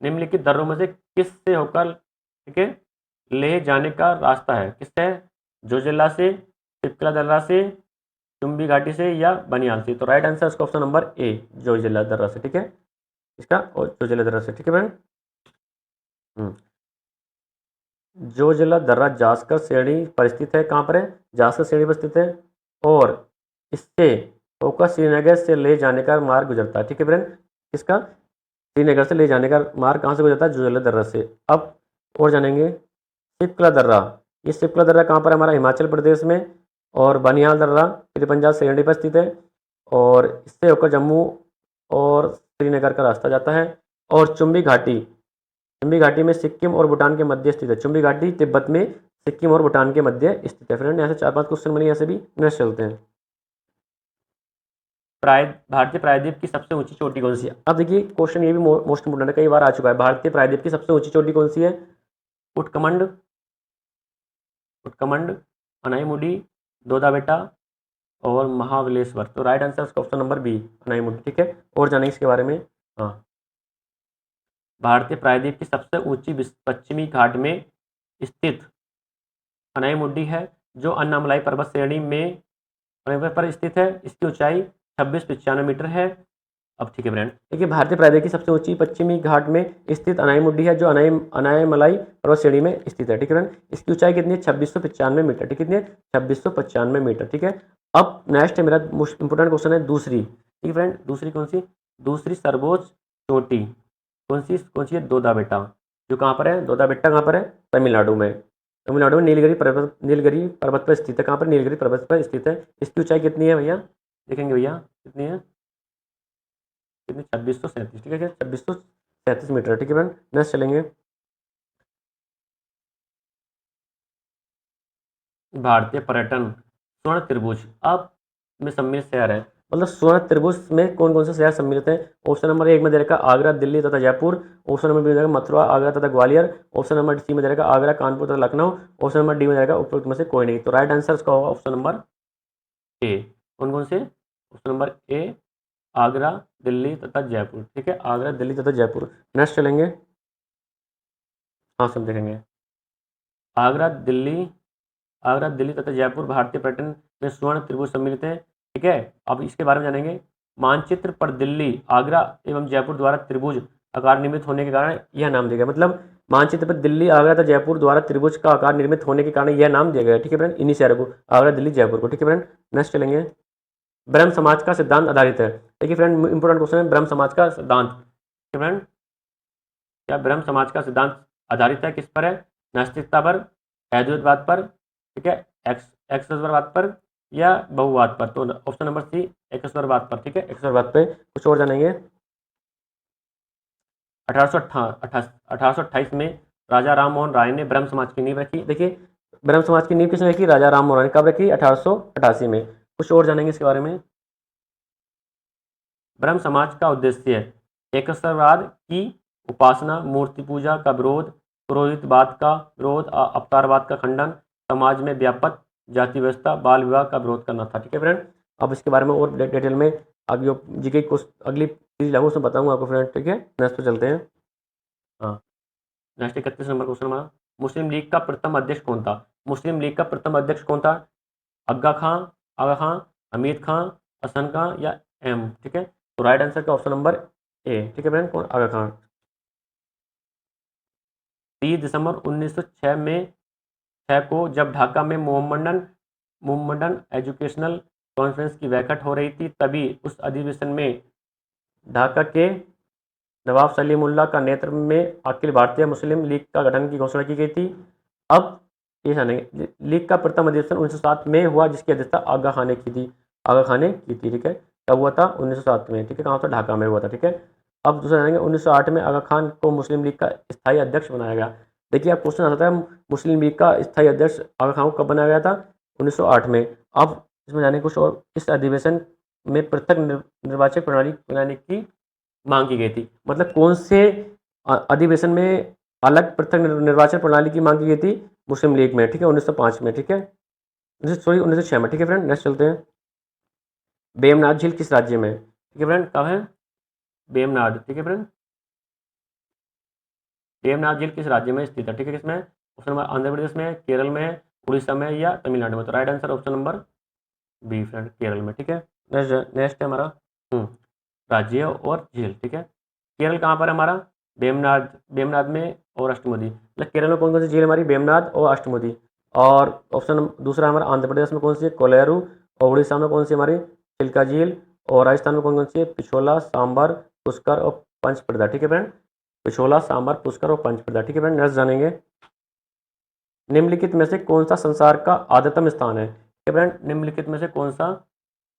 [SPEAKER 1] निम्नलिखित दर्रों में से किससे होकर, ठीक है, ले जाने का रास्ता है, किससे, जोजिला से, पिपला दर्रा से, चुम्बी घाटी से या बनियाल से। तो राइट आंसर इसका ऑप्शन नंबर ए, जोजिला दर्रा से। ठीक है, इसका जोजिला दर्रा से। ठीक है फ्रेंड। जोजिला दर्रा जास्कर श्रेणी पर स्थित है। कहाँ पर है, जास्कर श्रेणी पर स्थित है, और इससे होकर श्रीनगर से ले जाने का मार्ग गुजरता है। ठीक है फ्रेंड, इसका श्रीनगर से ले जाने का मार्ग कहाँ से गुजरता है, जोजिला दर्रा से। अब और जानेंगे सिपला दर्रा। ये सिपला दर्रा कहाँ पर है, हमारा हिमाचल प्रदेश में, और बनियाल दर्रा पंजाब श्रेणी पर स्थित है, और इससे होकर जम्मू और श्रीनगर का रास्ता जाता है। और चुम्बी घाटी, चुम्बी घाटी में सिक्किम और भूटान के मध्य स्थित है। चुम्बी घाटी तिब्बत में सिक्किम और भूटान के मध्य स्थित है। फ्रेंड यहाँ से 4-5 क्वेश्चन बने, यहाँ से भी नेक्स्ट चलते हैं। भारतीय प्रायद्वीप की सबसे ऊंची चोटी कौन सी है। अब देखिए क्वेश्चन ये भी मोस्ट इंपोर्टेंट है, कई बार आ चुका है। भारतीय प्रायद्वीप की सबसे ऊंची चोटी कौन सी है, उटकमंड, उत्कमंड, अनाईमुडी, दोदा बेटा और महाबलेश्वर। तो राइट आंसर इसका ऑप्शन नंबर बी, अनाईमुडी। ठीक है, और जानेंगे इसके बारे में। हाँ, भारतीय प्रायद्वीप की सबसे ऊंची पश्चिमी घाट में स्थित अनाईमुडी है, जो अन्नामलाई पर्वत श्रेणी में पर स्थित है। इसकी ऊंचाई 2695 मीटर है। अब ठीक है फ्रेंड, देखिए भारतीय प्रायद्वीप की सबसे ऊंची पश्चिमी घाट में स्थित अनाईमुडी है, जो अनायमलाई पर्वत श्रेणी में स्थित है। ठीक है फ्रेंड, इसकी ऊंचाई कितनी है, 2695 मीटर। ठीक है, कितनी है, 2695 मीटर। ठीक है। अब नेक्स्ट है मेरा मोस्ट इंपोर्टेंट क्वेश्चन है दूसरी। ठीक है फ्रेंड, दूसरी कौन सी, दूसरी सर्वोच्च चोटी कौन सी है, दोदा बेटा, जो कहाँ पर है, दोदा बेटा कहाँ पर है, तमिलनाडु में। तमिलनाडु में नीलगिरी पर्वत पर स्थित है। कहाँ पर, नीलगिरी पर्वत पर स्थित है। इसकी ऊंचाई कितनी है भैया, देखेंगे भैया कितनी है, कितनी, 2637। ठीक है, 2637 मीटर। ठीक है फ्रेंड, नेक्स्ट चलेंगे। भारतीय पर्यटन स्वर्ण त्रिभुज अब में सम्मिलित शहर है, मतलब स्वर्ण त्रिभुज में कौन कौन से शहर सम्मिलित हैं। ऑप्शन नंबर 1 में दे रखा आगरा, दिल्ली तथा जयपुर। ऑप्शन नंबर बी में दे रखा मथुरा, आगरा तथा ग्वालियर। ऑप्शन नंबर सी में दे रखा आगरा, कानपुर तथा लखनऊ। ऑप्शन नंबर डी में दे रखा उपरोक्त में से कोई नहीं। तो राइट आंसर इसका होगा ऑप्शन नंबर ए। कौन कौन से, ऑप्शन नंबर ए, आगरा, दिल्ली तथा जयपुर। ठीक है, आगरा, दिल्ली तथा जयपुर। नेक्स्ट चलेंगे। हाँ, सब देखेंगे। आगरा, दिल्ली तथा जयपुर भारतीय पर्यटन में स्वर्ण त्रिभुज सम्मिलित है। ठीक है, अब इसके बारे में जानेंगे। मानचित्र पर दिल्ली, आगरा एवं जयपुर द्वारा त्रिभुज आकार निर्मित होने के कारण यह नाम दिया गया। मतलब मानचित्र पर दिल्ली, आगरा तथा जयपुर द्वारा त्रिभुज का आकार निर्मित होने के कारण यह नाम दिया गया। ठीक है फ्रेंड, इन्हीं शहरों को, आगरा, दिल्ली, जयपुर को। ठीक है फ्रेंड, नेक्स्ट चलेंगे। ब्रह्म समाज का सिद्धांत आधारित है। देखिए फ्रेंड, इंपोर्टेंट क्वेश्चन है, ब्रह्म समाज का सिद्धांत। ठीक है फ्रेंड, क्या ब्रह्म समाज का सिद्धांत आधारित है, किस पर है, नास्तिकता पर, अद्वैतवाद पर, ठीक है, एक्सवरवाद पर या बहुवाद पर। तो ऑप्शन नंबर सी, एक्सवरवाद पर। ठीक है, एक्सवरवाद पे। कुछ और जानेंगे। 1828 में राजा राम मोहन राय ने ब्रह्म समाज की नींव रखी। देखिए ब्रह्म समाज की नींव किसने रखी, राजा राम मोहन राय ने। कब रखी, 1888 में। कुछ और जानेंगे इसके बारे में। ब्रह्म समाज का उद्देश्य है एकस्वरवाद की उपासना, मूर्ति पूजा का विरोध, पुरोहितवाद का विरोध, अवतारवाद का खंडन, समाज में व्यापक जाति व्यवस्था, बाल विवाह का विरोध करना था। ठीक है फ्रेंड, अब इसके बारे में और डिटेल में आगे जीके को अगली चीज लागू उसमें बताऊंगा आपको फ्रेंड। ठीक है, नेक्स्ट पे चलते हैं। हाँ, नेक्स्ट 31 नंबर क्वेश्चन हमारा, मुस्लिम लीग का प्रथम अध्यक्ष कौन था। मुस्लिम लीग का प्रथम अध्यक्ष कौन था, आगा खां, हमीद खां, हसन खां या एम। ठीक है, तो राइट आंसर का ऑप्शन नंबर ए। ठीक है फ्रेंड, कौन? आगा खान। 30 दिसंबर 1906 में 6 को जब ढाका में मोहम्मडन एजुकेशनल कॉन्फ्रेंस की बैठक हो रही थी, तभी उस अधिवेशन में ढाका के नवाब सलीमुल्लाह का नेतृत्व में अखिल भारतीय मुस्लिम लीग का गठन की घोषणा की गई थी। अब ये जानेंगे, लीग का प्रथम अधिवेशन 1907 में हुआ, जिसकी अध्यक्षता आगा खान ने की थी। आगा खान ने की थी। ठीक है, कब हुआ था? 1907 में। ठीक है, कहाँ था? ढाका में हुआ था। ठीक है, अब दूसरा जानेंगे, 1908 में आगा खान को मुस्लिम लीग का स्थायी अध्यक्ष बनाया गया। देखिए, आप क्वेश्चन आ सकता है, मुस्लिम लीग का स्थायी अध्यक्ष आगा खान को कब बनाया गया था? 1908 में। अब इसमें जाने कुछ और, इस अधिवेशन में पृथक निर्वाचक प्रणाली बनाने की मांग की गई थी। मतलब कौन से अधिवेशन में अलग पृथक निर्वाचन प्रणाली की मांग की गई थी? मुस्लिम लीग में। ठीक है, 1905 में। ठीक है, सॉरी 1906 में। ठीक है फ्रेंड, नेक्स्ट चलते हैं। बेमनाथ झील किस राज्य में? ठीक है फ्रेंड, कब है? बेमनाथ। ठीक है फ्रेंड, बेमनाथ झील किस राज्य में स्थित है? ठीक है, किसमें? ऑप्शन नंबर आंध्र प्रदेश में, केरल में, उड़ीसा में या तमिलनाडु में? तो right answer option number be friend, Kerala में। ठीक है, नेक्स्ट है हमारा राज्य और झील। ठीक है, केरल कहाँ पर है हमारा? बेमनाथ में और अष्टमुदी। मतलब केरल में कौन कौन सी झील हमारी? बेमनाथ और अष्टमुदी। और ऑप्शन दूसरा हमारा आंध्र प्रदेश में कौन सी? कोलेरू। और उड़ीसा में कौन सी हमारी? चिल्का झील। और राजस्थान में कौन कौन सी है? पिछोला, सांबर, पुष्कर और पंचप्रदा। ठीक है फ्रेंड, पिछोला, सांबर, पुष्कर और पंचप्रदा। ठीक है फ्रेंड, नेक्स्ट जानेंगे, निम्नलिखित में से कौन सा संसार का आद्यतम स्थान है? ठीक है फ्रेंड, निम्नलिखित में से कौन सा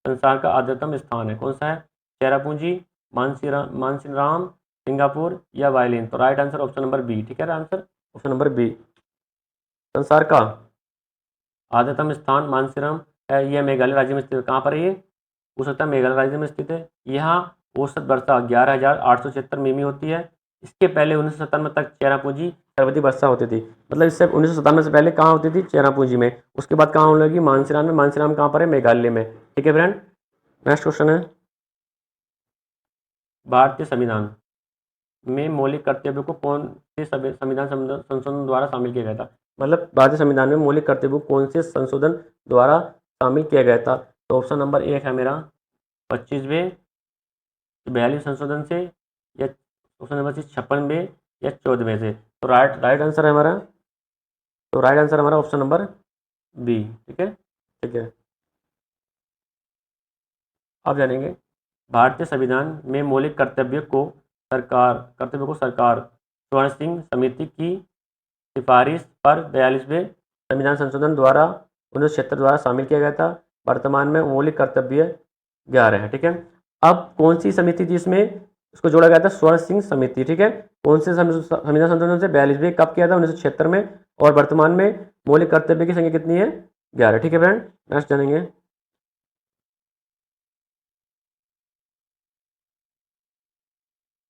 [SPEAKER 1] संसार का आद्यतम स्थान है? कौन सा है? चेरापूंजी, मानसीराम, सिंगापुर या वायलिन? तो right answer option number B. ठीक है, आंसर ऑप्शन नंबर बी। संसार का आद्यतम स्थान मानसीराम है, यह मेघालय राज्य में स्थित है। कहाँ पर है ये? हो सकता है मेघालय राज्य में स्थित है। यहाँ औसत वर्षा 11,876 मिमी होती है। इसके पहले 1997 तक चेरापूंजी सर्वाधिक वर्षा होती थी। मतलब इससे 1997 से पहले कहाँ होती थी? चेरापूंजी में। उसके बाद कहाँ होने लगी? मानसीराम में। मानसीराम कहाँ पर है? मेघालय में। ठीक है फ्रेंड, नेक्स्ट क्वेश्चन है, भारतीय संविधान में मौलिक कर्तव्यों को कौन से संविधान संशोधन द्वारा शामिल किया गया था? मतलब भारतीय संविधान में मौलिक कर्तव्यों को कौन से संशोधन द्वारा शामिल किया गया था? तो ऑप्शन नंबर एक है मेरा 25वें, 42 संशोधन से, या ऑप्शन नंबर 56वें या 14वें से? तो राइट आंसर है हमारा, तो राइट आंसर हमारा ऑप्शन नंबर बी। ठीक है, ठीक है। अब जानेंगे, भारतीय संविधान में मौलिक कर्तव्यों को सरकार स्वर्ण सिंह समिति की सिफारिश पर 42वें संविधान संशोधन द्वारा 1976 द्वारा शामिल किया गया था। वर्तमान में मौलिक कर्तव्य 11 है। ठीक है, अब कौन सी समिति थी इसमें? इसको जोड़ा गया था स्वर्ण सिंह समिति। ठीक है, कौन से संविधान संशोधन से? 42वें। कब किया था? 1976 में। और वर्तमान में मौलिक कर्तव्य की संख्या कितनी है? 11। ठीक है फ्रेंड, नेक्स्ट जानेंगे,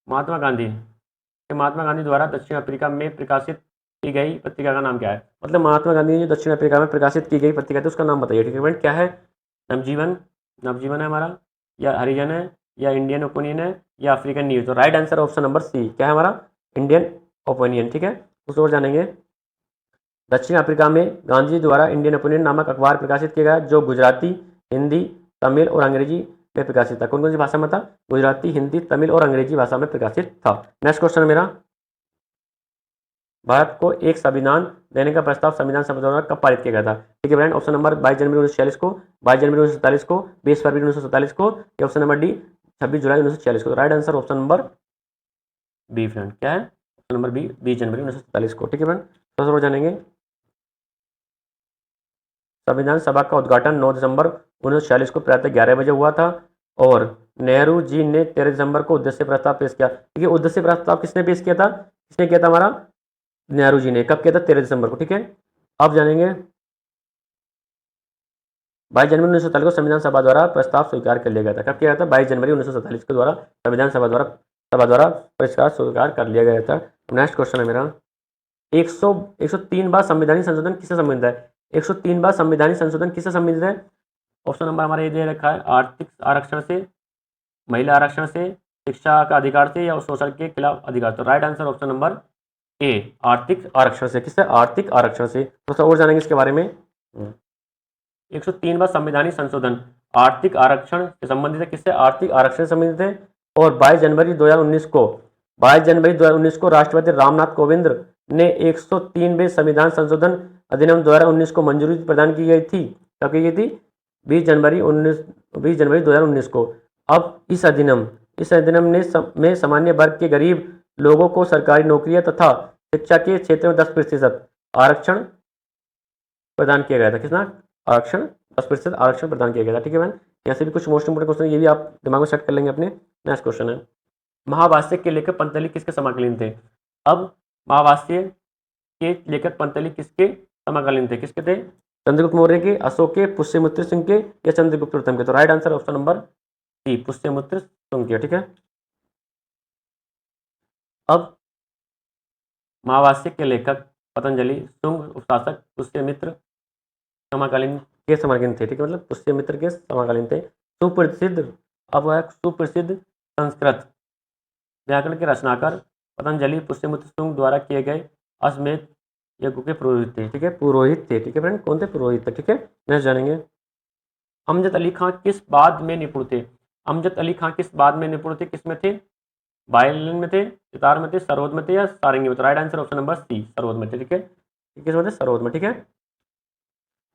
[SPEAKER 1] महात्मा गांधी द्वारा दक्षिण अफ्रीका में प्रकाशित की गई पत्रिका का नाम क्या है? मतलब महात्मा गांधी ने जो दक्षिण अफ्रीका में प्रकाशित की गई पत्रिका थी उसका नाम बताइए। ठीक है फ्रेंड, क्या है? नवजीवन, नवजीवन है हमारा, या हरिजन है, या इंडियन ओपिनियन है, या अफ्रीकन न्यूज? तो right answer option number C. क्या है हमारा? Indian opinion. ठीक है, उस और जानेंगे, दक्षिण अफ्रीका में गांधी द्वारा इंडियन ओपिनियन नामक अखबार प्रकाशित किया गया, जो गुजराती, हिंदी, तमिल और अंग्रेजी में प्रकाशित था। कौन कौन सी भाषा में था? गुजराती, हिंदी, तमिल और अंग्रेजी भाषा में प्रकाशित था। नेक्स्ट क्वेश्चन मेरा, भारत को एक संविधान देने का प्रस्ताव संविधान सभा द्वारा कब पारित किया गया था? ठीक है फ्रेंड, ऑप्शन नंबर 22 जनवरी 1946 को, 22 जनवरी 1947 को, 20 फरवरी 1947 को, या ऑप्शन नंबर डी 26 जुलाई 1946 को? Right answer option number be friend, क्या है? ऑप्शन नंबर बी, 20 जनवरी 1947 को। ठीक है फ्रेंड, तो जानेंगे, संविधान सभा का उद्घाटन 9 दिसंबर 1946 को प्रातः 11 बजे हुआ था, और नेहरू जी ने 13 दिसंबर को उद्देश्य प्रस्ताव पेश किया। ठीक है, उद्देश्य प्रस्ताव किसने पेश किया था? किसने किया था? हमारा नेहरू जी ने। कब किया था? 13 दिसंबर को। ठीक है, अब जानेंगे, 22 जनवरी 1947 को संविधान सभा द्वारा प्रस्ताव स्वीकार कर लिया गया था। कब किया था? 22 जनवरी 1947 के द्वारा संविधान सभा द्वारा प्रस्ताव स्वीकार कर लिया गया था। नेक्स्ट क्वेश्चन है मेरा, 103 बार संवैधानिक संशोधन किससे संबंधित है? 103 बार संवैधानिक संशोधन किससे संबंधित है? ऑप्शन नंबर हमारा ये दे रखा है, आर्थिक आरक्षण से, महिला आरक्षण से, शिक्षा का अधिकार से, या शोषण के खिलाफ अधिकार। तो राइट आंसर ऑप्शन नंबर ए, आर्थिक आरक्षण से। किससे? आर्थिक आरक्षण से। तो और जानेंगे इसके बारे में। 103 बार संवैधानिक संशोधन आर्थिक आरक्षण से संबंधित है, किससे? आर्थिक आरक्षण से संबंधित है। और 22 जनवरी 2019 को राष्ट्रपति रामनाथ कोविंद ने 103वें संविधान संशोधन अधिनियम 2019 को मंजूरी प्रदान की गई थी। कब की गई थी? 20 जनवरी 2019 को। अब इस अधिनियम में सामान्य वर्ग के गरीब लोगों को सरकारी नौकरियां तथा शिक्षा के क्षेत्र में 10% आरक्षण प्रदान किया गया था। कितना आरक्षण? 10% आरक्षण प्रदान किया गया था। ठीक है मैम, यहाँ से भी कुछ मोस्ट इंपोर्टेंट क्वेश्चन ये भी आप दिमाग में सेट कर लेंगे अपने। नेक्स्ट क्वेश्चन है, महाभाष्य के लेखक पंतजलि किसके समकालीन थे? अब महाभाष्य के लेखक पंतजलि किसके समकालीन थे? किसके थे? चंद्रगुप्त मौर्य के, अशोक के, पुष्यमित्र सिंह के या चंद्रगुप्त प्रथम के? तो right answer option number C, Pushyamitra Singh के। ठीक है, अब महाभाष्य के लेखक पतंजलि शुंग उपशासक पुष्यमित्र समकालीन के समकालीन थे। ठीक है, मतलब पुष्यमित्र के समकालीन थे। सुप्रसिद्ध, अब है सुप्रसिद्ध संस्कृत व्याकरण के रचनाकार पतंजलि पुष्यमित्र शुंग द्वारा किए गए अश्वमेध यज्ञ के पुरोहित थे। ठीक है, पुरोहित थे। ठीक है फ्रेंड, कौन थे? पुरोहित थे। ठीक है, नेक्स्ट जानेंगे, अमजद अली खां किस बाद में निपुण थे? अमजद अली खां किस बाद में निपुण थे? किस में थे? वायलिन में थे, सितार में थे, सरोद में थे या सारंगी में? तो right answer option number C, sarod में थे। ठीक है, किस में थे? सरोद में। ठीक है,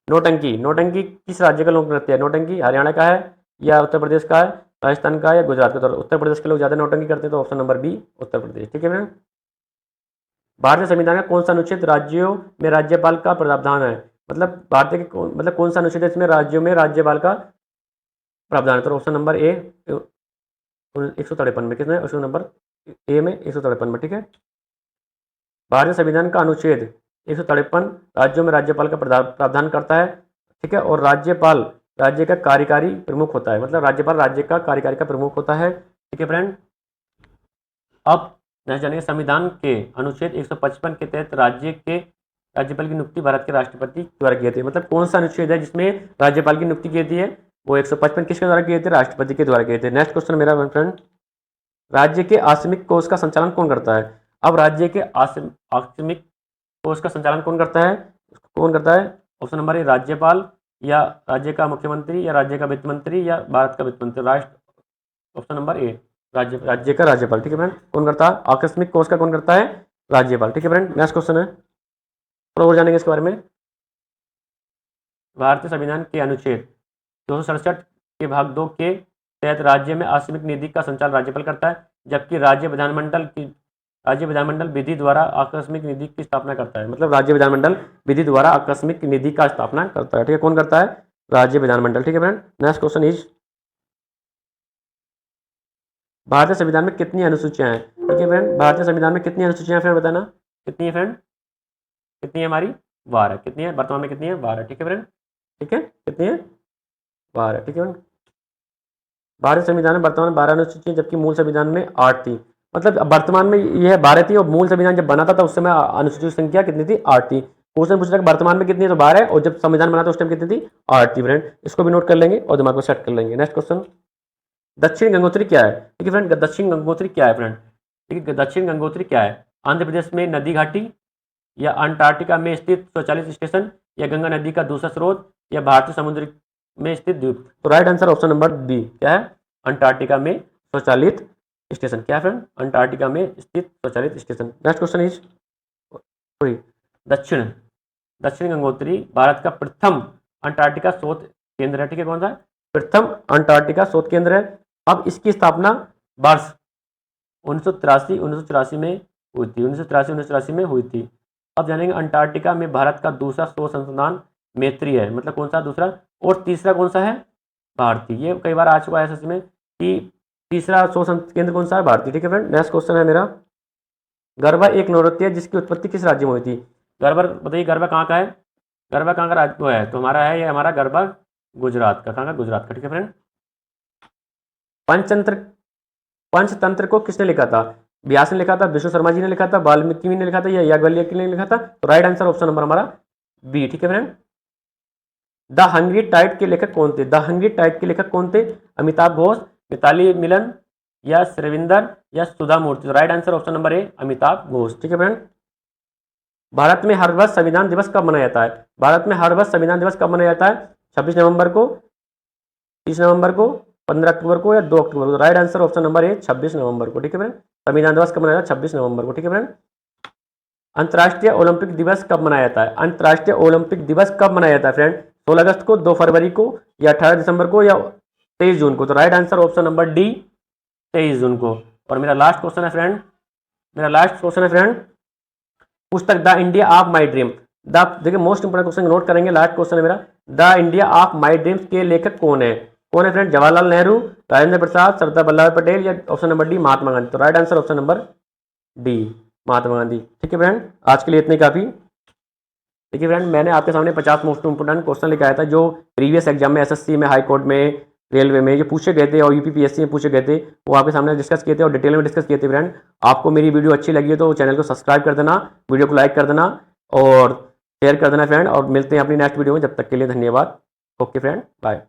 [SPEAKER 1] नौटंकी, नौटंकी किस राज्य का लोक नृत्य है? नौटंकी हरियाणा का है या उत्तर प्रदेश का है, राजस्थान का है या गुजरात का? तो उत्तर प्रदेश के लोग ज्यादा नौटंकी करते हैं, तो option number B, Uttar Pradesh. ठीक है फ्रेंड, भारतीय संविधान का कौन सा अनुच्छेद राज्यों में राज्यपाल का प्रावधान है? मतलब भारतीय के मतलब कौन सा अनुच्छेद है इसमें राज्यों में राज्यपाल का प्रावधान है? तो ऑप्शन नंबर ए 153 में। किसमें? ऑप्शन नंबर ए में 153 में। ठीक है, भारतीय संविधान का अनुच्छेद 153 राज्यों में राज्यपाल का प्रावधान करता है। ठीक है, और राज्यपाल राज्य का कार्यकारी प्रमुख होता है, मतलब राज्यपाल राज्य का कार्यकारी का प्रमुख होता है। ठीक है फ्रेंड, अब नेक्स्ट जानेंगे, संविधान के अनुच्छेद 155 के तहत राज्यपाल की नियुक्ति भारत के राष्ट्रपति द्वारा की जाती है। मतलब कौन सा अनुच्छेद है जिसमें राज्यपाल की नियुक्ति की जाती है? वो 155 किसके द्वारा किए थे? राष्ट्रपति के द्वारा किए थे। नेक्स्ट क्वेश्चन मेरा फ्रेंड, राज्य के आकस्मिक कोष का संचालन कौन करता है? अब राज्य के आकस्मिक कोष का संचालन कौन करता है? ऑप्शन नंबर ए, राज्यपाल या राज्य का मुख्यमंत्री या राज्य का वित्त मंत्री या भारत का वित्त मंत्री? ऑप्शन नंबर ए, राज्य का राज्यपाल। ठीक है फ्रेंड, कौन करता है? आकस्मिक कोष का कौन करता है? राज्यपाल। ठीक है फ्रेंड, नेक्स्ट क्वेश्चन है, थोड़ा और जानेंगे इसके बारे में। भारतीय संविधान के अनुच्छेद 267 के भाग 2 के तहत राज्य में आकस्मिक निधि का संचालन राज्यपाल करता है, जबकि राज्य विधानमंडल विधि द्वारा आकस्मिक निधि की स्थापना करता है। मतलब राज्य विधानमंडल विधि द्वारा आकस्मिक निधि का स्थापना करता है। ठीक है, कौन करता है? राज्य विधानमंडल। ठीक है फ्रेंड, नेक्स्ट क्वेश्चन इज, भारतीय संविधान में कितनी अनुसूचियां हैं? ठीक है फ्रेंड, भारतीय संविधान में कितनी अनुसूचियां फ्रेंड बताना, कितनी है फ्रेंड? कितनी है हमारी? 12। कितनी है वर्तमान में? कितनी है? 12। ठीक है फ्रेंड, ठीक है, कितनी है? 12। ठीक है फ्रेंड, भारतीय संविधान में वर्तमान में 12 अनुसूचियां, जबकि मूल संविधान में 8 थी। मतलब वर्तमान में यह 12 थी और मूल संविधान जब बना था उस समय अनुसूचियों की संख्या कितनी थी? 8 थी। क्वेश्चन पूछ रहा है वर्तमान में कितनी है, तो 12 है, और जब संविधान बना था उस टाइम कितनी थी? 8 थी फ्रेंड, इसको भी नोट कर लेंगे और दिमाग में सेट कर लेंगे। नेक्स्ट क्वेश्चन, दक्षिण गंगोत्री क्या है? ठीक है फ्रेंड, दक्षिण गंगोत्री क्या है फ्रेंड? ठीक है, दक्षिण गंगोत्री क्या है? आंध्र प्रदेश में नदी घाटी या अंटार्कटिका में स्थित स्वचालित स्टेशन या गंगा नदी का दूसरा स्रोत या भारतीय समुद्र में स्थित द्वीप? तो right answer option number B, क्या है? अंटार्कटिका में स्वचालित स्टेशन। क्या फ्रेंड? अंटार्कटिका में स्थित स्वचालित स्टेशन। नेक्स्ट क्वेश्चन इज, दक्षिण गंगोत्री भारत का प्रथम अंटार्कटिका शोध केंद्र है। ठीक है, कौन सा? प्रथम अंटार्कटिका शोध केंद्र है। अब इसकी स्थापना वर्ष 1983 में हुई थी। 1983 में हुई थी। अब जानेंगे, अंटार्कटिका में भारत का दूसरा शोध संस्थान मैत्री है। मतलब कौन सा दूसरा? और तीसरा कौन सा है? भारतीय। ये कई बार आ चुका है एसएससी में कि तीसरा शोध केंद्र कौन सा है? भारतीय। ठीक है फ्रेंड, नेक्स्ट क्वेश्चन है मेरा, गरबा एक नृत्य है जिसकी उत्पत्ति किस राज्य में हुई थी? गरबा बताइए, गरबा कहाँ का है? गरबा कहाँ का राज्य है? तो हमारा है ये, हमारा गरबा गुजरात का। कहाँ का? गुजरात का। ठीक है फ्रेंड, पंचतंत्र को किसने लिखा था? व्यास ने लिखा था, विष्णु शर्मा जी ने लिखा था, वाल्मीकि ने लिखा था या याज्ञवल्क्य ने लिखा था? तो राइट आंसर ऑप्शन नंबर हमारा बी। ठीक है फ्रेंड, द हंग्री टाइड के लेखक कौन थे? द हंग्री टाइड के लेखक कौन थे? अमिताभ घोष, मिताली मिलन या श्रविंदर या Sudha Murty? Right answer option number A, Amitabh Ghosh. ठीक है फ्रेंड, भारत में हर वर्ष संविधान दिवस कब मनाया जाता है? भारत में हर वर्ष संविधान दिवस कब मनाया जाता है? 26 नवंबर को, 30 नवंबर को, 15 अक्टूबर को या 2 अक्टूबर को। राइट आंसर ऑप्शन नंबर ए 26 नवंबर को। ठीक है फ्रेंड, संविधान दिवस कब मनाया जाता है? 26 नवंबर को। ठीक है फ्रेंड, अंतर्राष्ट्रीय ओलंपिक दिवस कब मनाया जाता है? अंतर्राष्ट्रीय ओलंपिक दिवस कब मनाया जाता है फ्रेंड? 16 अगस्त को, 2 फरवरी को या 18 दिसंबर को या 23 जून को। तो right answer option number D 23 जून को। और मेरा लास्ट क्वेश्चन है फ्रेंड, पुस्तक the India of my dream, the देखिए मोस्ट इंपोर्टेंट क्वेश्चन नोट करेंगे। लास्ट क्वेश्चन है मेरा, the India of my dreams के लेखक कौन है? कौन है फ्रेंड? जवाहरलाल नेहरू, राजेंद्र प्रसाद, सरदार वल्लभ भाई पटेल या option number D Mahatma Gandhi. तो right answer option number D Mahatma Gandhi. ठीक है फ्रेंड, आज के लिए इतने काफी। देखिए फ्रेंड, मैंने आपके सामने 50 मोस्ट इंपोर्टेंट क्वेश्चन लेके आया था जो प्रीवियस एग्जाम में, एसएससी में, हाई कोर्ट में, रेलवे में जो पूछे गए थे और यूपीपीएससी में पूछे गए थे, वो आपके सामने डिस्कस किए थे और डिटेल में डिस्कस किए थे। फ्रेंड, आपको मेरी वीडियो अच्छी लगी है तो चैनल को सब्सक्राइब कर देना, वीडियो को लाइक कर देना और शेयर कर देना फ्रेंड। और मिलते हैं अपनी नेक्स्ट वीडियो में, जब तक के लिए धन्यवाद। Okay friend, bye.